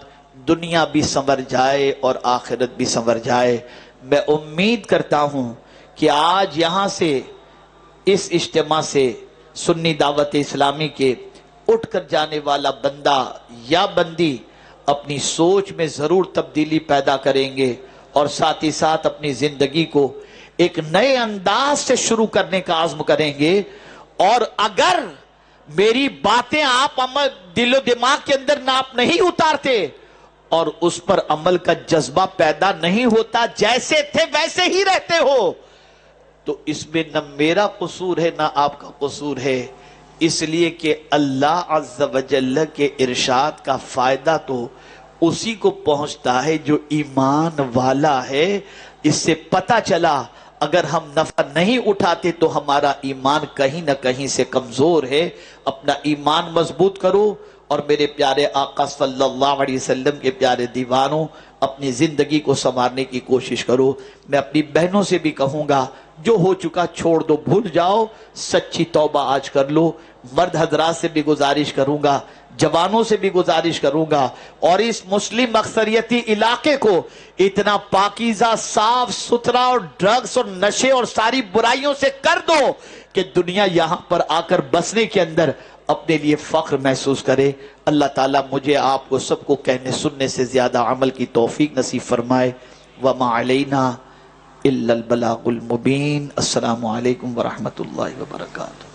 دنیا بھی سنور جائے اور آخرت بھی سنور جائے۔ میں امید کرتا ہوں کہ آج یہاں سے اس اجتماع سے سنی دعوت اسلامی کے اٹھ کر جانے والا بندہ یا بندی اپنی سوچ میں ضرور تبدیلی پیدا کریں گے اور ساتھ ہی ساتھ اپنی زندگی کو ایک نئے انداز سے شروع کرنے کا عزم کریں گے۔ اور اگر میری باتیں آپ دل و دماغ کے اندر آپ نہیں اتارتے اور اس پر عمل کا جذبہ پیدا نہیں ہوتا، جیسے تھے ویسے ہی رہتے ہو، تو اس میں نہ میرا قصور ہے نہ آپ کا قصور ہے، اس لیے کہ اللہ عز و جل کے ارشاد کا فائدہ تو اسی کو پہنچتا ہے جو ایمان والا ہے۔ اس سے پتہ چلا اگر ہم نفع نہیں اٹھاتے تو ہمارا ایمان کہیں نہ کہیں سے کمزور ہے۔ اپنا ایمان مضبوط کرو اور میرے پیارے آقا صلی اللہ علیہ وسلم کے پیارے دیوانوں اپنی زندگی کو سنوارنے کی کوشش کرو۔ میں اپنی بہنوں سے بھی کہوں گا جو ہو چکا چھوڑ دو، بھول جاؤ، سچی توبہ آج کر لو۔ مرد حضرات سے بھی گزارش کروں گا، جوانوں سے بھی گزارش کروں گا، اور اس مسلم اکثریتی علاقے کو اتنا پاکیزہ، صاف ستھرا اور ڈرگز اور نشے اور ساری برائیوں سے کر دو کہ دنیا یہاں پر آ کر بسنے کے اندر اپنے لیے فخر محسوس کرے۔ اللہ تعالیٰ مجھے آپ کو سب کو کہنے سننے سے زیادہ عمل کی توفیق نصیب فرمائے۔ وما علینا الا البلاغ المبین۔ السلام علیکم ورحمۃ اللہ وبرکاتہ۔